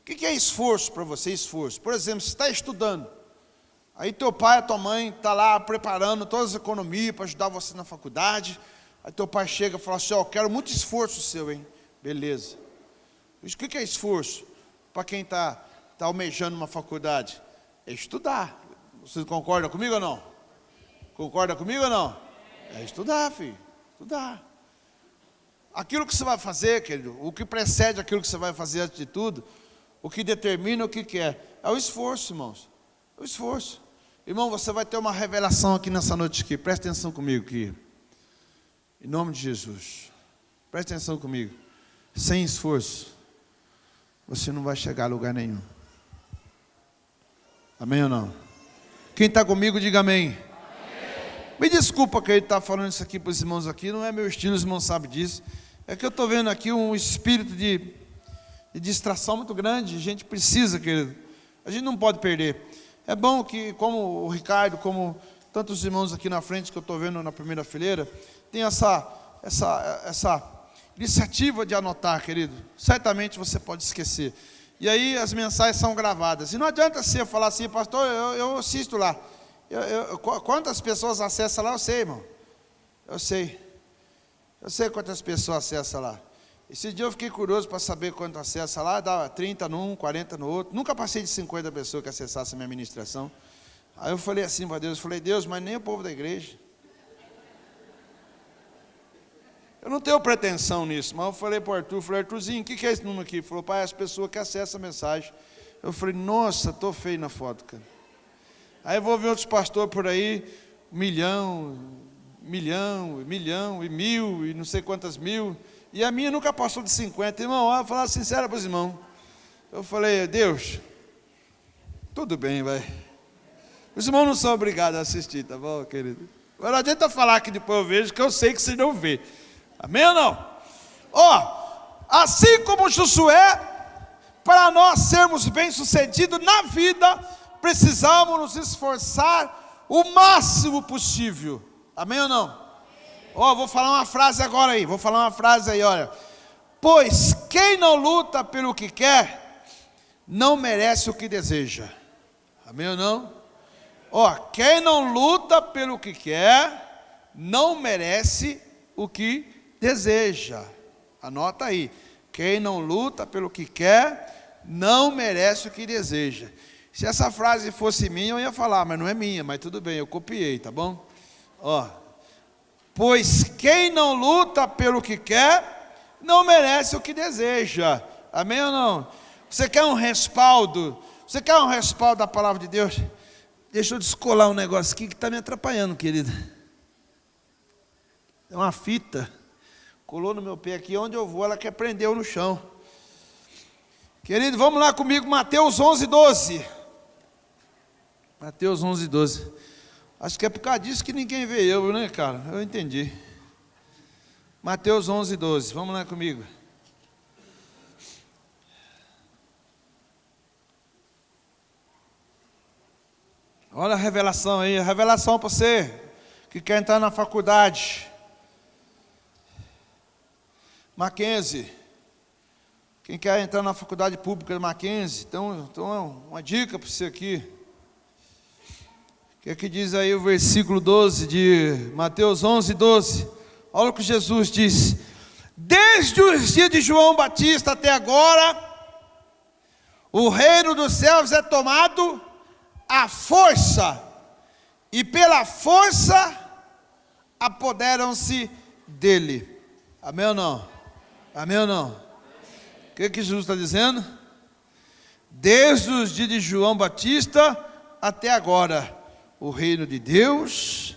O que é esforço para você? Esforço. Por exemplo, você está estudando. Aí teu pai, a tua mãe está lá preparando todas as economias para ajudar você na faculdade. Aí teu pai chega e fala assim: ó, quero muito esforço seu, hein? Beleza. O que é esforço? Para quem está almejando uma faculdade? É estudar. Você concorda comigo ou não? Concorda comigo ou não? É estudar, filho. Estudar. Aquilo que você vai fazer, querido, o que precede aquilo que você vai fazer antes de tudo, o que determina o que é o esforço, irmãos. É o esforço. Irmão, você vai ter uma revelação aqui nessa noite aqui. Presta atenção comigo aqui. Em nome de Jesus. Presta atenção comigo. Sem esforço, você não vai chegar a lugar nenhum. Amém ou não? Quem está comigo, diga amém. Amém. Me desculpa que ele está falando isso aqui para os irmãos aqui. Não é meu estilo, os irmãos sabem disso. É que eu estou vendo aqui um espírito de distração muito grande. A gente precisa, querido. A gente não pode perder. É bom que, como o Ricardo, como tantos irmãos aqui na frente que eu estou vendo na primeira fileira, tem essa iniciativa de anotar, querido. Certamente você pode esquecer. E aí as mensagens são gravadas. E não adianta você falar assim: pastor, eu assisto lá. Quantas pessoas acessam lá, eu sei, irmão. Eu sei quantas pessoas acessam lá. Esse dia eu fiquei curioso para saber quanto acessa lá, dava 30 num, 40 no outro. Nunca passei de 50 pessoas que acessassem a minha ministração. Aí eu falei assim para Deus, Deus, mas nem o povo da igreja. Eu não tenho pretensão nisso, mas eu falei para o Arthur, Arthurzinho, o que é esse número aqui? Ele falou, pai, as pessoas que acessam a mensagem. Eu falei, nossa, estou feio na foto, cara. Aí eu vou ver outros pastores por aí, 1 milhão, 1 milhão e 1.000 e não sei quantas mil. E a minha nunca passou de 50. Irmão, eu vou falar sincero para os irmãos. Eu falei, Deus, tudo bem, vai. Os irmãos não são obrigados a assistir, tá bom, querido? Agora não adianta falar que depois eu vejo, que eu sei que você não vê. Amém ou não? Assim como Josué, para nós sermos bem-sucedidos na vida, precisamos nos esforçar o máximo possível. Amém ou não? Vou falar uma frase agora aí. Olha. Pois quem não luta pelo que quer, não merece o que deseja. Amém ou não? Quem não luta pelo que quer, não merece o que deseja. Anota aí. Quem não luta pelo que quer, não merece o que deseja. Se essa frase fosse minha, eu ia falar, mas não é minha, mas tudo bem, eu copiei, tá bom? Pois quem não luta pelo que quer, não merece o que deseja. Amém ou não? Você quer um respaldo? Você quer um respaldo da palavra de Deus? Deixa eu descolar um negócio aqui que está me atrapalhando, querida. É uma fita. Colou no meu pé aqui, onde eu vou, ela quer prendeu no chão. Querido, vamos lá comigo, Mateus 11:12. Mateus 11:12. Acho que é por causa disso que ninguém vê eu, né, cara? Eu entendi. Mateus 11:12. Vamos lá comigo. Olha a revelação aí. A revelação para você que quer entrar na faculdade. Mackenzie. Quem quer entrar na faculdade pública de Mackenzie, então uma dica para você aqui. O que diz aí o versículo 12 de Mateus 11:12? Olha o que Jesus diz. Desde os dias de João Batista até agora, o reino dos céus é tomado à força, e pela força apoderam-se dele. Amém ou não? Amém ou não? O que Jesus está dizendo? Desde os dias de João Batista até agora, o reino de Deus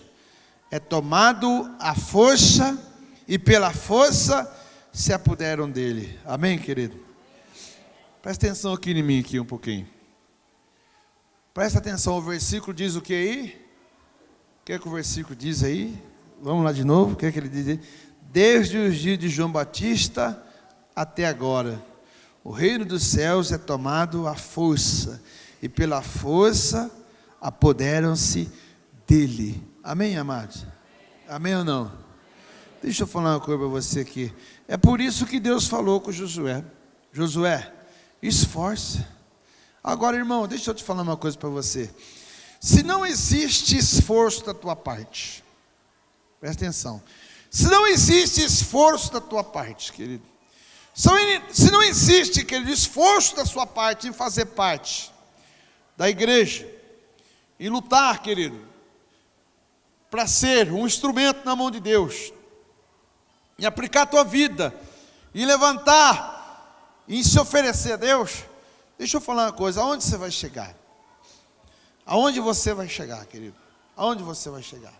é tomado à força, e pela força se apoderam dele. Amém, querido? Presta atenção aqui em mim, aqui um pouquinho. Presta atenção, o versículo diz o que aí? O que é que o versículo diz aí? Vamos lá de novo, o que é que ele diz aí? Desde os dias de João Batista até agora, o reino dos céus é tomado à força, e pela força apoderam-se dele. Amém, amados? Amém ou não? Deixa eu falar uma coisa para você aqui. É por isso que Deus falou com Josué. Josué, esforça. Agora, irmão, deixa eu te falar uma coisa para você. Se não existe esforço da tua parte, presta atenção. Se não existe esforço da tua parte, querido, se não existe, querido, esforço da sua parte em fazer parte da igreja, em lutar, querido, para ser um instrumento na mão de Deus, em aplicar a tua vida, em levantar, em se oferecer a Deus, deixa eu falar uma coisa, aonde você vai chegar? Aonde você vai chegar, querido? Aonde você vai chegar?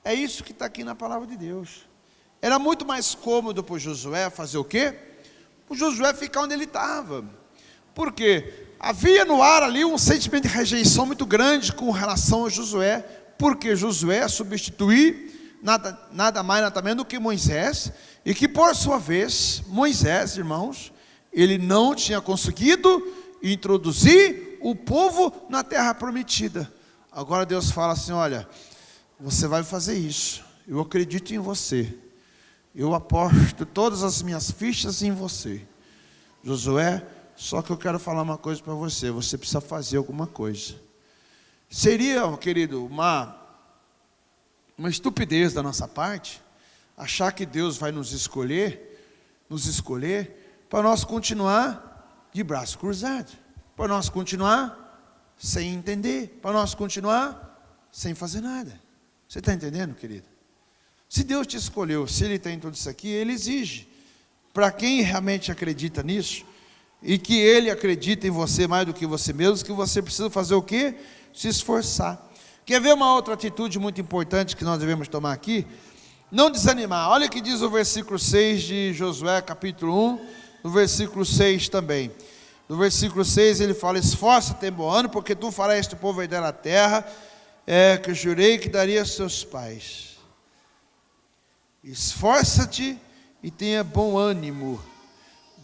É isso que está aqui na palavra de Deus. Era muito mais cômodo para o Josué fazer o quê? O Josué ficar onde ele estava. Por quê? Havia no ar ali um sentimento de rejeição muito grande com relação a Josué, porque Josué substituir nada mais, nada menos do que Moisés, e que por sua vez, Moisés, irmãos, ele não tinha conseguido introduzir o povo na terra prometida. Agora Deus fala assim, olha, você vai fazer isso, eu acredito em você, eu aposto todas as minhas fichas em você, Josué, só que eu quero falar uma coisa para você, você precisa fazer alguma coisa. Seria, querido, uma estupidez da nossa parte achar que Deus vai nos escolher para nós continuar de braço cruzado, para nós continuar sem entender, para nós continuar sem fazer nada. Você está entendendo, querido? Se Deus te escolheu, se Ele tem tudo isso aqui, Ele exige. Para quem realmente acredita nisso, e que Ele acredita em você mais do que você mesmo, que você precisa fazer o quê? Se esforçar. Quer ver uma outra atitude muito importante que nós devemos tomar aqui? Não desanimar. Olha o que diz o versículo 6 de Josué, capítulo 1, no versículo 6 também. No versículo 6 ele fala: esforça-te em bom ânimo, porque tu farás este povo herdar a terra, que eu jurei que daria aos seus pais. Esforça-te e tenha bom ânimo.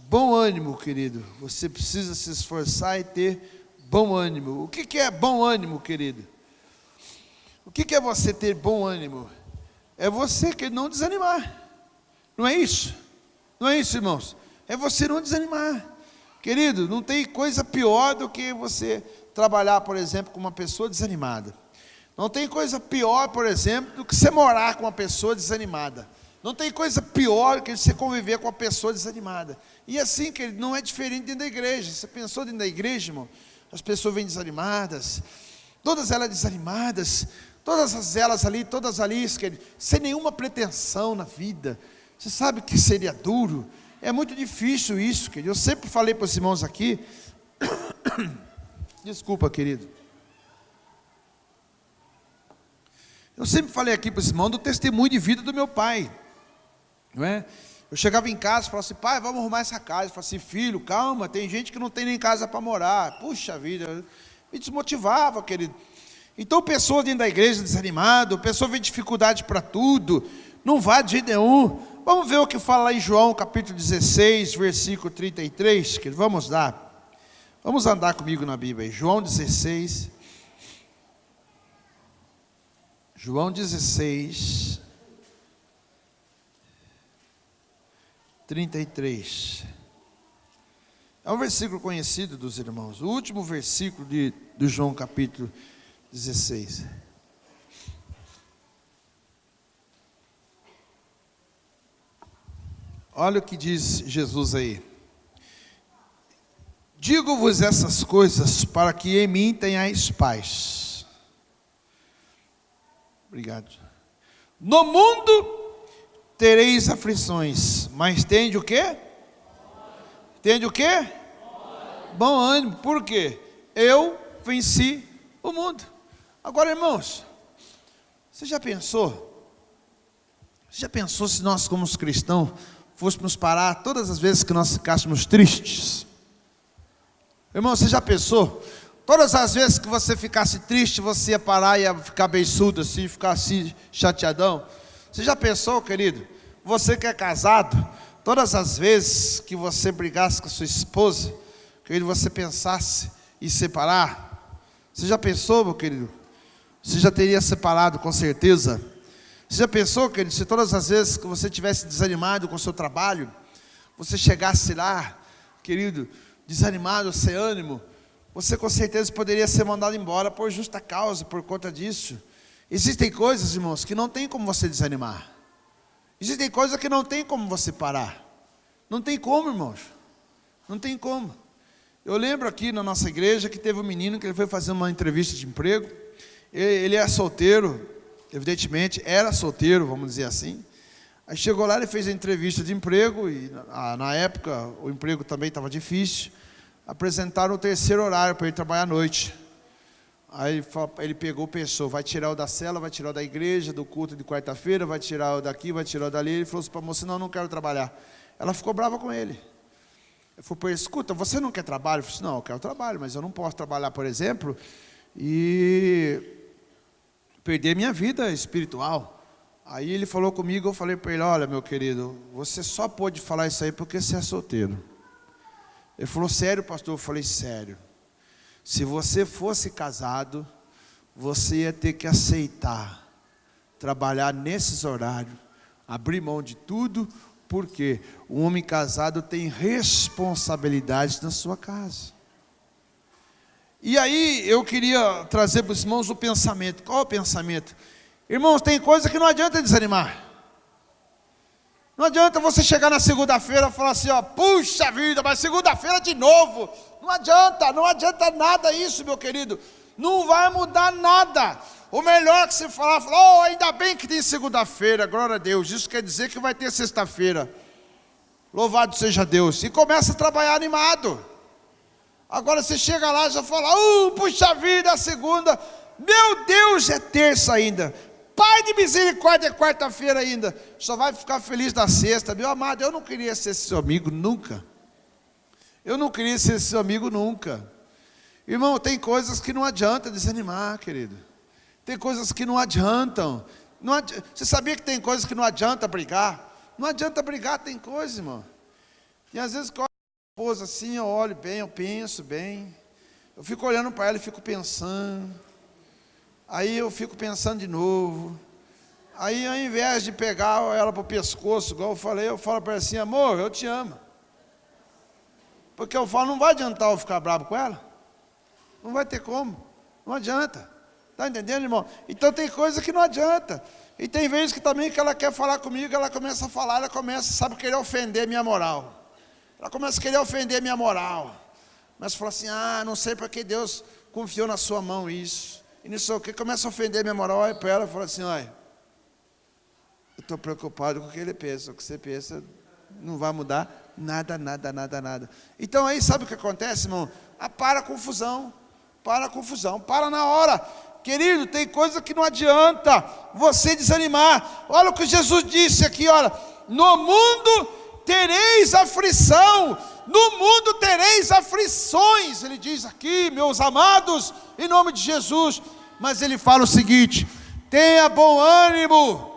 Bom ânimo, querido. Você precisa se esforçar e ter bom ânimo. O que é bom ânimo, querido? O que é você ter bom ânimo? É você que não desanimar. Não é isso? Não é isso, irmãos? É você não desanimar. Querido, não tem coisa pior do que você trabalhar, por exemplo, com uma pessoa desanimada. Não tem coisa pior, por exemplo, do que você morar com uma pessoa desanimada. Não tem coisa pior do que você conviver com uma pessoa desanimada. E assim, querido, não é diferente dentro da igreja. Você pensou dentro da igreja, irmão? As pessoas vêm desanimadas, todas elas desanimadas, todas elas ali, querido, sem nenhuma pretensão na vida. Você sabe que seria duro? É muito difícil isso, querido. Eu sempre falei para os irmãos aqui, desculpa, querido. Eu sempre falei aqui para os irmãos do testemunho de vida do meu pai, não é? Eu chegava em casa e falava assim: pai, vamos arrumar essa casa. Eu falava assim: filho, calma, tem gente que não tem nem casa para morar. Puxa vida, me desmotivava, querido. Então, pessoas dentro da igreja desanimado, pessoa vê dificuldade para tudo, não vai de jeito nenhum. Vamos ver o que fala lá em João, capítulo 16, versículo 33, querido. Vamos andar comigo na Bíblia aí. João 16, 33. É um versículo conhecido dos irmãos. O último versículo do João capítulo 16. Olha o que diz Jesus aí: digo-vos essas coisas para que em mim tenhais paz. Obrigado. No mundo tereis aflições, mas tende o quê? Tende o quê? Bom ânimo. Por quê? Eu venci o mundo. Agora, irmãos, você já pensou se nós, como cristãos, fôssemos parar todas as vezes que nós ficássemos tristes? Irmão, você já pensou? Todas as vezes que você ficasse triste, você ia parar e ia ficar beiçudo assim, ficar assim, chateadão? Você já pensou, querido? Você que é casado, todas as vezes que você brigasse com a sua esposa, querido, você pensasse em separar? Você já pensou, meu querido? Você já teria separado com certeza. Você já pensou, querido, se todas as vezes que você tivesse desanimado com o seu trabalho, você chegasse lá, querido, desanimado, sem ânimo, você com certeza poderia ser mandado embora por justa causa, por conta disso. Existem coisas, irmãos, que não tem como você desanimar. Existem coisas que não tem como você parar. Não tem como, irmãos. Não tem como. Eu lembro aqui na nossa igreja que teve um menino que ele foi fazer uma entrevista de emprego. Ele é solteiro, evidentemente, era solteiro, vamos dizer assim. Aí chegou lá, ele fez a entrevista de emprego e na época o emprego também estava difícil. Apresentaram o terceiro horário para ele trabalhar à noite. Aí ele pegou, pensou: vai tirar o da cela, vai tirar o da igreja, do culto de quarta-feira, vai tirar o daqui, vai tirar o dali. Ele falou assim para a moça: não quero trabalhar. Ela ficou brava com ele. Ele falou para ele: escuta, você não quer trabalho? Ele falou assim: não, eu quero trabalho, mas eu não posso trabalhar, por exemplo, e perder minha vida espiritual. Aí ele falou comigo, eu falei para ele: olha, meu querido, você só pode falar isso aí porque você é solteiro. Ele falou: sério, pastor? Eu falei: sério. Se você fosse casado, você ia ter que aceitar trabalhar nesses horários, abrir mão de tudo, porque um homem casado tem responsabilidades na sua casa. E aí eu queria trazer para os irmãos o pensamento. Qual é o pensamento? Irmãos, tem coisa que não adianta desanimar. Não adianta você chegar na segunda-feira e falar assim, ó, puxa vida, mas segunda-feira de novo. Não adianta nada isso, meu querido. Não vai mudar nada. O melhor que você falar, oh, ainda bem que tem segunda-feira, glória a Deus. Isso quer dizer que vai ter sexta-feira. Louvado seja Deus. E começa a trabalhar animado. Agora você chega lá e já fala, puxa vida, a segunda. Meu Deus, é terça ainda. Pai de misericórdia, é quarta-feira ainda. Só vai ficar feliz na sexta. Meu amado, eu não queria ser seu amigo nunca. Eu não queria ser seu amigo nunca. Irmão, tem coisas que não adianta desanimar, querido. Tem coisas que não adiantam. Você sabia que tem coisas que não adianta brigar? Não adianta brigar, tem coisa, irmão. E às vezes que eu olho a esposa assim, eu olho bem, eu penso bem. Eu fico olhando para ela e fico pensando. Aí eu fico pensando de novo. Aí ao invés de pegar ela para o pescoço, igual eu falei, eu falo para ela assim, amor, eu te amo. Porque eu falo, não vai adiantar eu ficar bravo com ela. Não vai ter como. Não adianta. Está entendendo, irmão? Então tem coisa que não adianta. E tem vezes que também que ela quer falar comigo, ela começa a falar, ela começa, sabe, querer ofender minha moral. Ela começa a querer ofender minha moral. Mas fala assim, não sei porque Deus confiou na sua mão isso. E nisso o que começa a ofender minha moral, olha para ela e fala assim, olha, eu estou preocupado com o que ele pensa, o que você pensa não vai mudar nada. Então aí sabe o que acontece, irmão? Para a confusão, para na hora. Querido, tem coisa que não adianta você desanimar. Olha o que Jesus disse aqui, olha, no mundo tereis aflição, no mundo tereis aflições, ele diz aqui, meus amados, em nome de Jesus, mas ele fala o seguinte, tenha bom ânimo,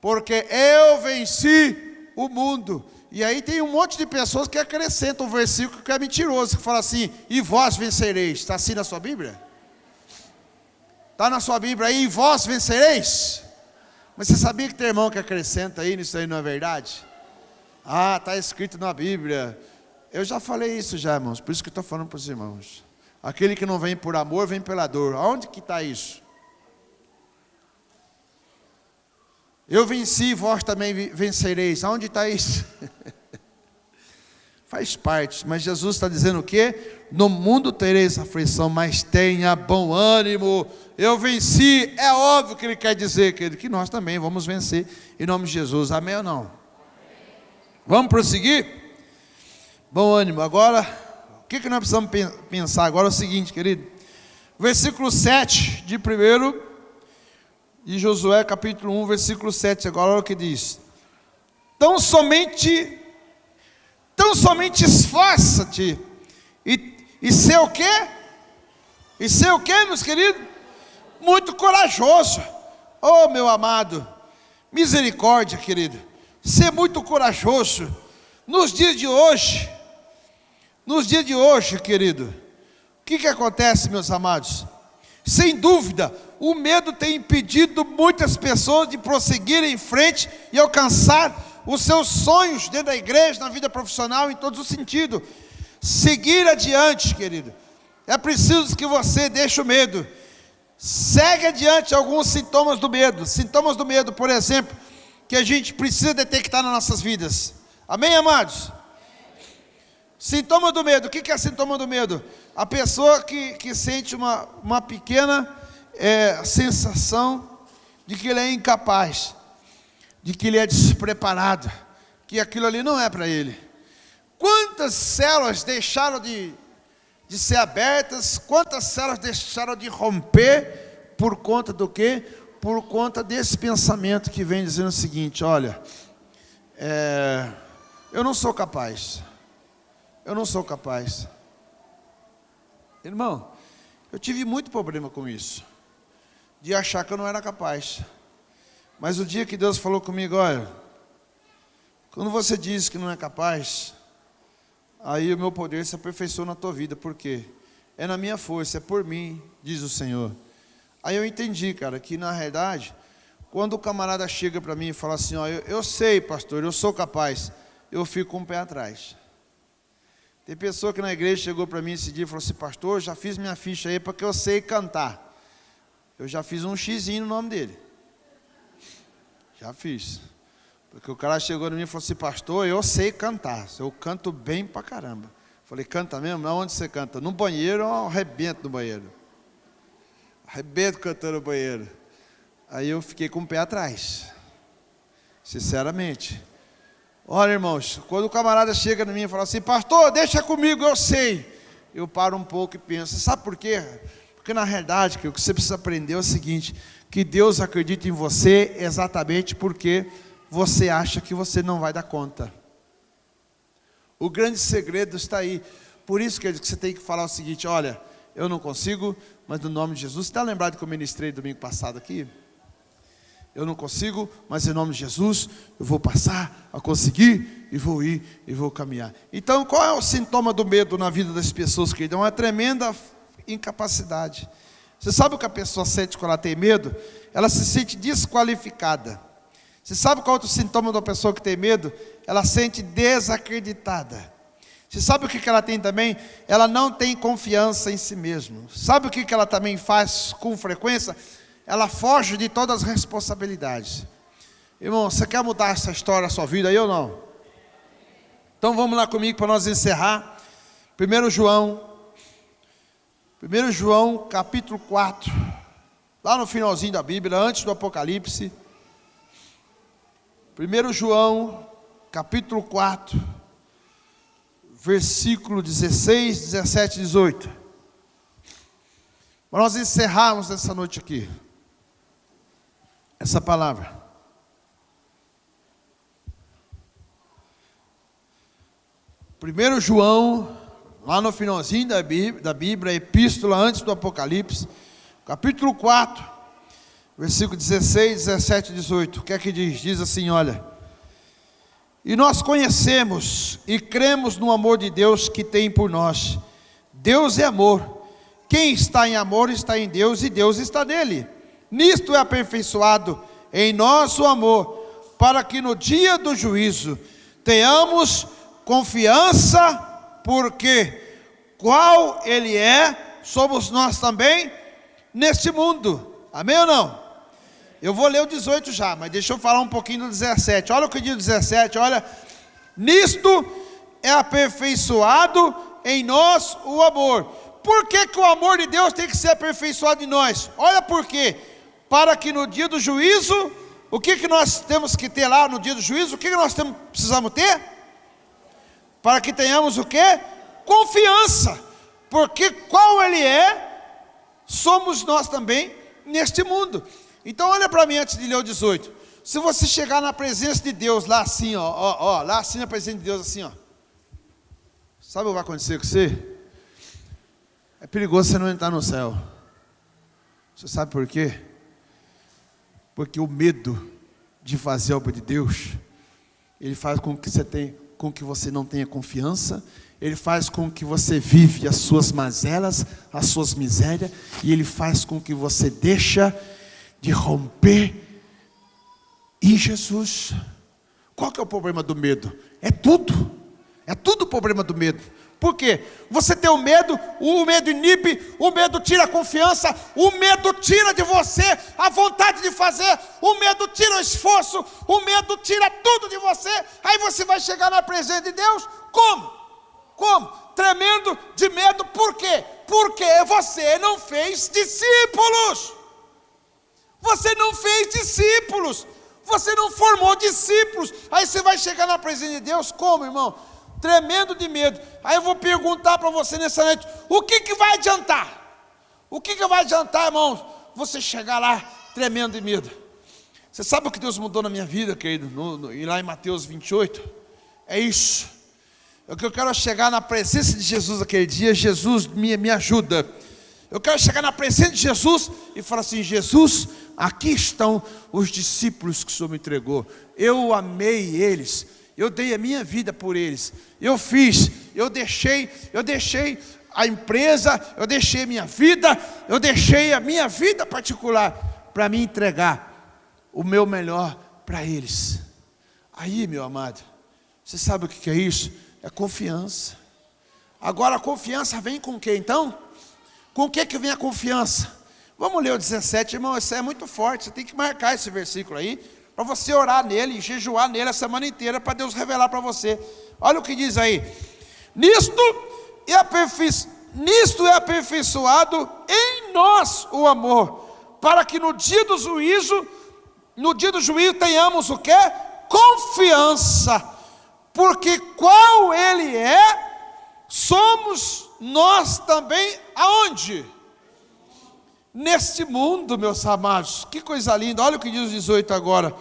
porque eu venci o mundo. E aí tem um monte de pessoas que acrescentam um versículo que é mentiroso, que fala assim, e vós vencereis, está assim na sua Bíblia? Está na sua Bíblia aí, e vós vencereis? Mas você sabia que tem irmão que acrescenta aí, nisso aí não é verdade? Está escrito na Bíblia. Eu já falei isso já, irmãos, por isso que eu estou falando para os irmãos. Aquele que não vem por amor, vem pela dor. Aonde que está isso? Eu venci, vós também vencereis. Aonde está isso? Faz parte, mas Jesus está dizendo o quê? No mundo tereis aflição, mas tenha bom ânimo. Eu venci, é óbvio que ele quer dizer, querido, que nós também vamos vencer, em nome de Jesus, amém ou não? Amém. Vamos prosseguir? Bom ânimo, agora, o que nós precisamos pensar agora é o seguinte, querido, versículo 7 de 1 de Josué, capítulo 1, versículo 7, agora olha o que diz, tão somente esforça-te, e ser o quê? E ser o quê, meus queridos? Muito corajoso. Oh, meu amado, misericórdia, querido, ser muito corajoso. Nos dias de hoje, querido, o que acontece, meus amados? Sem dúvida, o medo tem impedido muitas pessoas de prosseguir em frente e alcançar os seus sonhos dentro da igreja, na vida profissional, em todos os sentidos. Seguir adiante, querido. É preciso que você deixe o medo. Segue adiante alguns sintomas do medo. Sintomas do medo, por exemplo, que a gente precisa detectar nas nossas vidas. Amém, amados? Sintoma do medo. O que é sintoma do medo? A pessoa que sente uma pequena sensação de que ele é incapaz, de que ele é despreparado, que aquilo ali não é para ele. Quantas células deixaram de ser abertas, quantas células deixaram de romper, por conta do quê? Por conta desse pensamento que vem dizendo o seguinte, olha, eu não sou capaz, irmão, eu tive muito problema com isso, de achar que eu não era capaz, mas o dia que Deus falou comigo, olha, quando você diz que não é capaz, aí o meu poder se aperfeiçoou na tua vida, por quê? É na minha força, é por mim, diz o Senhor. Aí eu entendi, cara, que na realidade, quando o camarada chega para mim e fala assim, ó, eu sei, pastor, eu sou capaz, eu fico com o pé atrás. Tem pessoa que na igreja chegou para mim esse dia e falou assim: pastor, eu já fiz minha ficha aí porque eu sei cantar. Eu já fiz um xizinho no nome dele. Já fiz. Porque o cara chegou para mim e falou assim: pastor, eu sei cantar. Eu canto bem pra caramba. Falei: canta mesmo? Onde você canta? No banheiro, eu arrebento no banheiro. Arrebento cantando no banheiro. Aí eu fiquei com o pé atrás. Sinceramente. Olha, irmãos, quando o camarada chega em mim e fala assim: pastor, deixa comigo, eu sei. Eu paro um pouco e penso: sabe por quê? Porque na realidade, o que você precisa aprender é o seguinte: que Deus acredita em você exatamente porque você acha que você não vai dar conta. O grande segredo está aí. Por isso que você tem que falar o seguinte: olha, eu não consigo, mas no nome de Jesus. Você está lembrado que eu ministrei domingo passado aqui? Eu não consigo, mas em nome de Jesus, eu vou passar a conseguir, e vou ir, e vou caminhar. Então, qual é o sintoma do medo na vida das pessoas, querido? É uma tremenda incapacidade. Você sabe o que a pessoa sente quando ela tem medo? Ela se sente desqualificada. Você sabe qual é outro sintoma da pessoa que tem medo? Ela sente desacreditada. Você sabe o que ela tem também? Ela não tem confiança em si mesma. Sabe o que ela também faz com frequência? Ela foge de todas as responsabilidades. Irmão, você quer mudar essa história, a sua vida aí ou não? Então vamos lá comigo para nós encerrar. 1 João capítulo 4, lá no finalzinho da Bíblia, antes do Apocalipse. 1 João capítulo 4, versículo 16, 17 e 18. Para nós encerrarmos essa noite aqui, essa palavra. 1 João, lá no finalzinho da Bíblia, a epístola antes do Apocalipse, capítulo 4, versículo 16, 17 e 18. O que é que diz? Diz assim: olha: e nós conhecemos e cremos no amor de Deus que tem por nós. Deus é amor. Quem está em amor está em Deus e Deus está nele. Nisto é aperfeiçoado em nós o amor, para que no dia do juízo tenhamos confiança, porque qual Ele é, somos nós também neste mundo. Amém ou não? Eu vou ler o 18 já, mas deixa eu falar um pouquinho do 17. Olha o que diz o 17, olha: nisto é aperfeiçoado em nós o amor. Por que que o amor de Deus tem que ser aperfeiçoado em nós? Olha por quê. Para que no dia do juízo, o que que nós temos que ter lá no dia do juízo? O que que nós precisamos ter? Para que tenhamos o quê? Confiança. Porque qual Ele é, somos nós também neste mundo. Então olha para mim antes de ler o 18. Se você chegar na presença de Deus lá assim, ó, lá assim na presença de Deus assim, ó, sabe o que vai acontecer com você? É perigoso você não entrar no céu. Você sabe por quê? Porque o medo de fazer a obra de Deus, ele faz com que você não tenha confiança. Ele faz com que você vive as suas mazelas, as suas misérias, e ele faz com que você deixa de romper em Jesus. Qual que é o problema do medo? É tudo o problema do medo. Por quê? Você tem o medo inibe, o medo tira a confiança, o medo tira de você a vontade de fazer, o medo tira o esforço, o medo tira tudo de você. Aí você vai chegar na presença de Deus, como? Tremendo de medo. Por quê? Porque você não fez discípulos. Você não fez discípulos. Você não formou discípulos. Aí você vai chegar na presença de Deus como, irmão? Tremendo de medo. Aí eu vou perguntar para você nessa noite: o que vai adiantar? O que vai adiantar, irmãos? Você chegar lá tremendo de medo. Você sabe o que Deus mudou na minha vida, querido? Lá em Mateus 28? É isso. Eu quero chegar na presença de Jesus aquele dia. Jesus me ajuda. Eu quero chegar na presença de Jesus e falar assim: Jesus, aqui estão os discípulos que o Senhor me entregou. Eu amei eles. Eu dei a minha vida por eles. Eu deixei a empresa, eu deixei minha vida, eu deixei a minha vida particular para me entregar o meu melhor para eles. Aí, meu amado, você sabe o que é isso? É confiança. Agora a confiança vem com o que então? Com o que vem a confiança? Vamos ler o 17, irmão, isso é muito forte, você tem que marcar esse versículo aí, para você orar nele, jejuar nele a semana inteira, para Deus revelar para você. Olha o que diz aí: nisto é aperfeiçoado em nós o amor, para que no dia do juízo tenhamos o quê? Confiança, porque qual ele é, somos nós também, aonde? Neste mundo, meus amados. Que coisa linda, olha o que diz o 18 agora: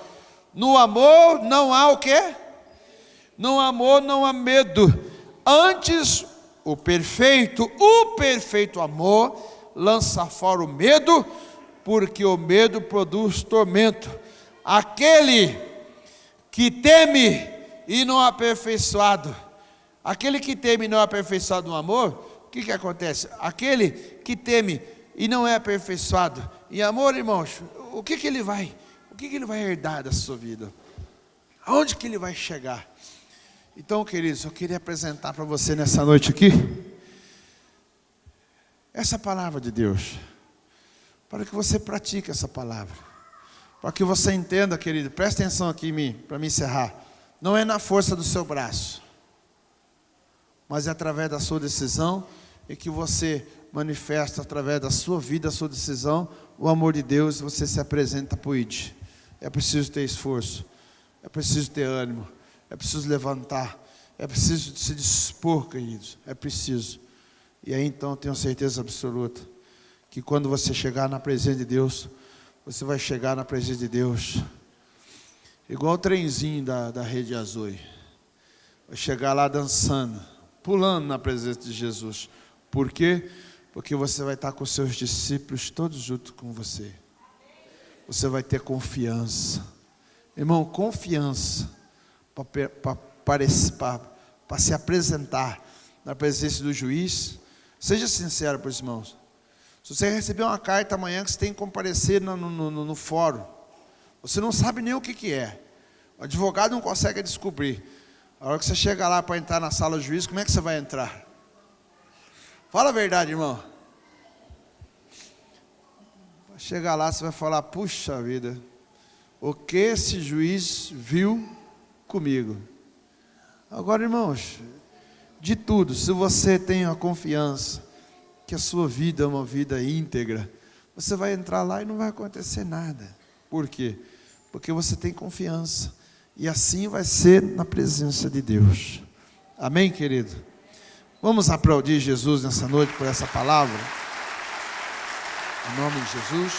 no amor não há o quê? No amor não há medo, antes o perfeito amor lança fora o medo, porque o medo produz tormento. Aquele que teme e não é aperfeiçoado, aquele que teme e não é aperfeiçoado no amor, o que acontece? Aquele que teme e não é aperfeiçoado em amor, irmãos, o que ele vai herdar da sua vida? Aonde que ele vai chegar? Então, queridos, eu queria apresentar para você nessa noite aqui essa palavra de Deus, para que você pratique essa palavra, para que você entenda, querido, presta atenção aqui em mim, para me encerrar. Não é na força do seu braço, mas é através da sua decisão, e que você manifesta através da sua vida, a sua decisão, o amor de Deus, e você se apresenta para o ID. É preciso ter esforço, é preciso ter ânimo, é preciso levantar, é preciso se dispor, queridos, é preciso. E aí então eu tenho certeza absoluta, que quando você chegar na presença de Deus, você vai chegar na presença de Deus, igual o trenzinho da Rede Azul, vai chegar lá dançando, pulando na presença de Jesus. Por quê? Porque você vai estar com os seus discípulos todos junto com você. Você vai ter confiança. Irmão, confiança para se apresentar na presença do juiz. Seja sincero para os irmãos. Se você receber uma carta amanhã que você tem que comparecer no fórum, você não sabe nem o que é. O advogado não consegue descobrir. A hora que você chega lá para entrar na sala do juiz, como é que você vai entrar? Fala a verdade, irmão. Chegar lá, você vai falar: puxa vida, o que esse juiz viu comigo? Agora, irmãos, de tudo, se você tem a confiança que a sua vida é uma vida íntegra, você vai entrar lá e não vai acontecer nada. Por quê? Porque você tem confiança, e assim vai ser na presença de Deus. Amém, querido? Vamos aplaudir Jesus nessa noite por essa palavra. Em nome de Jesus.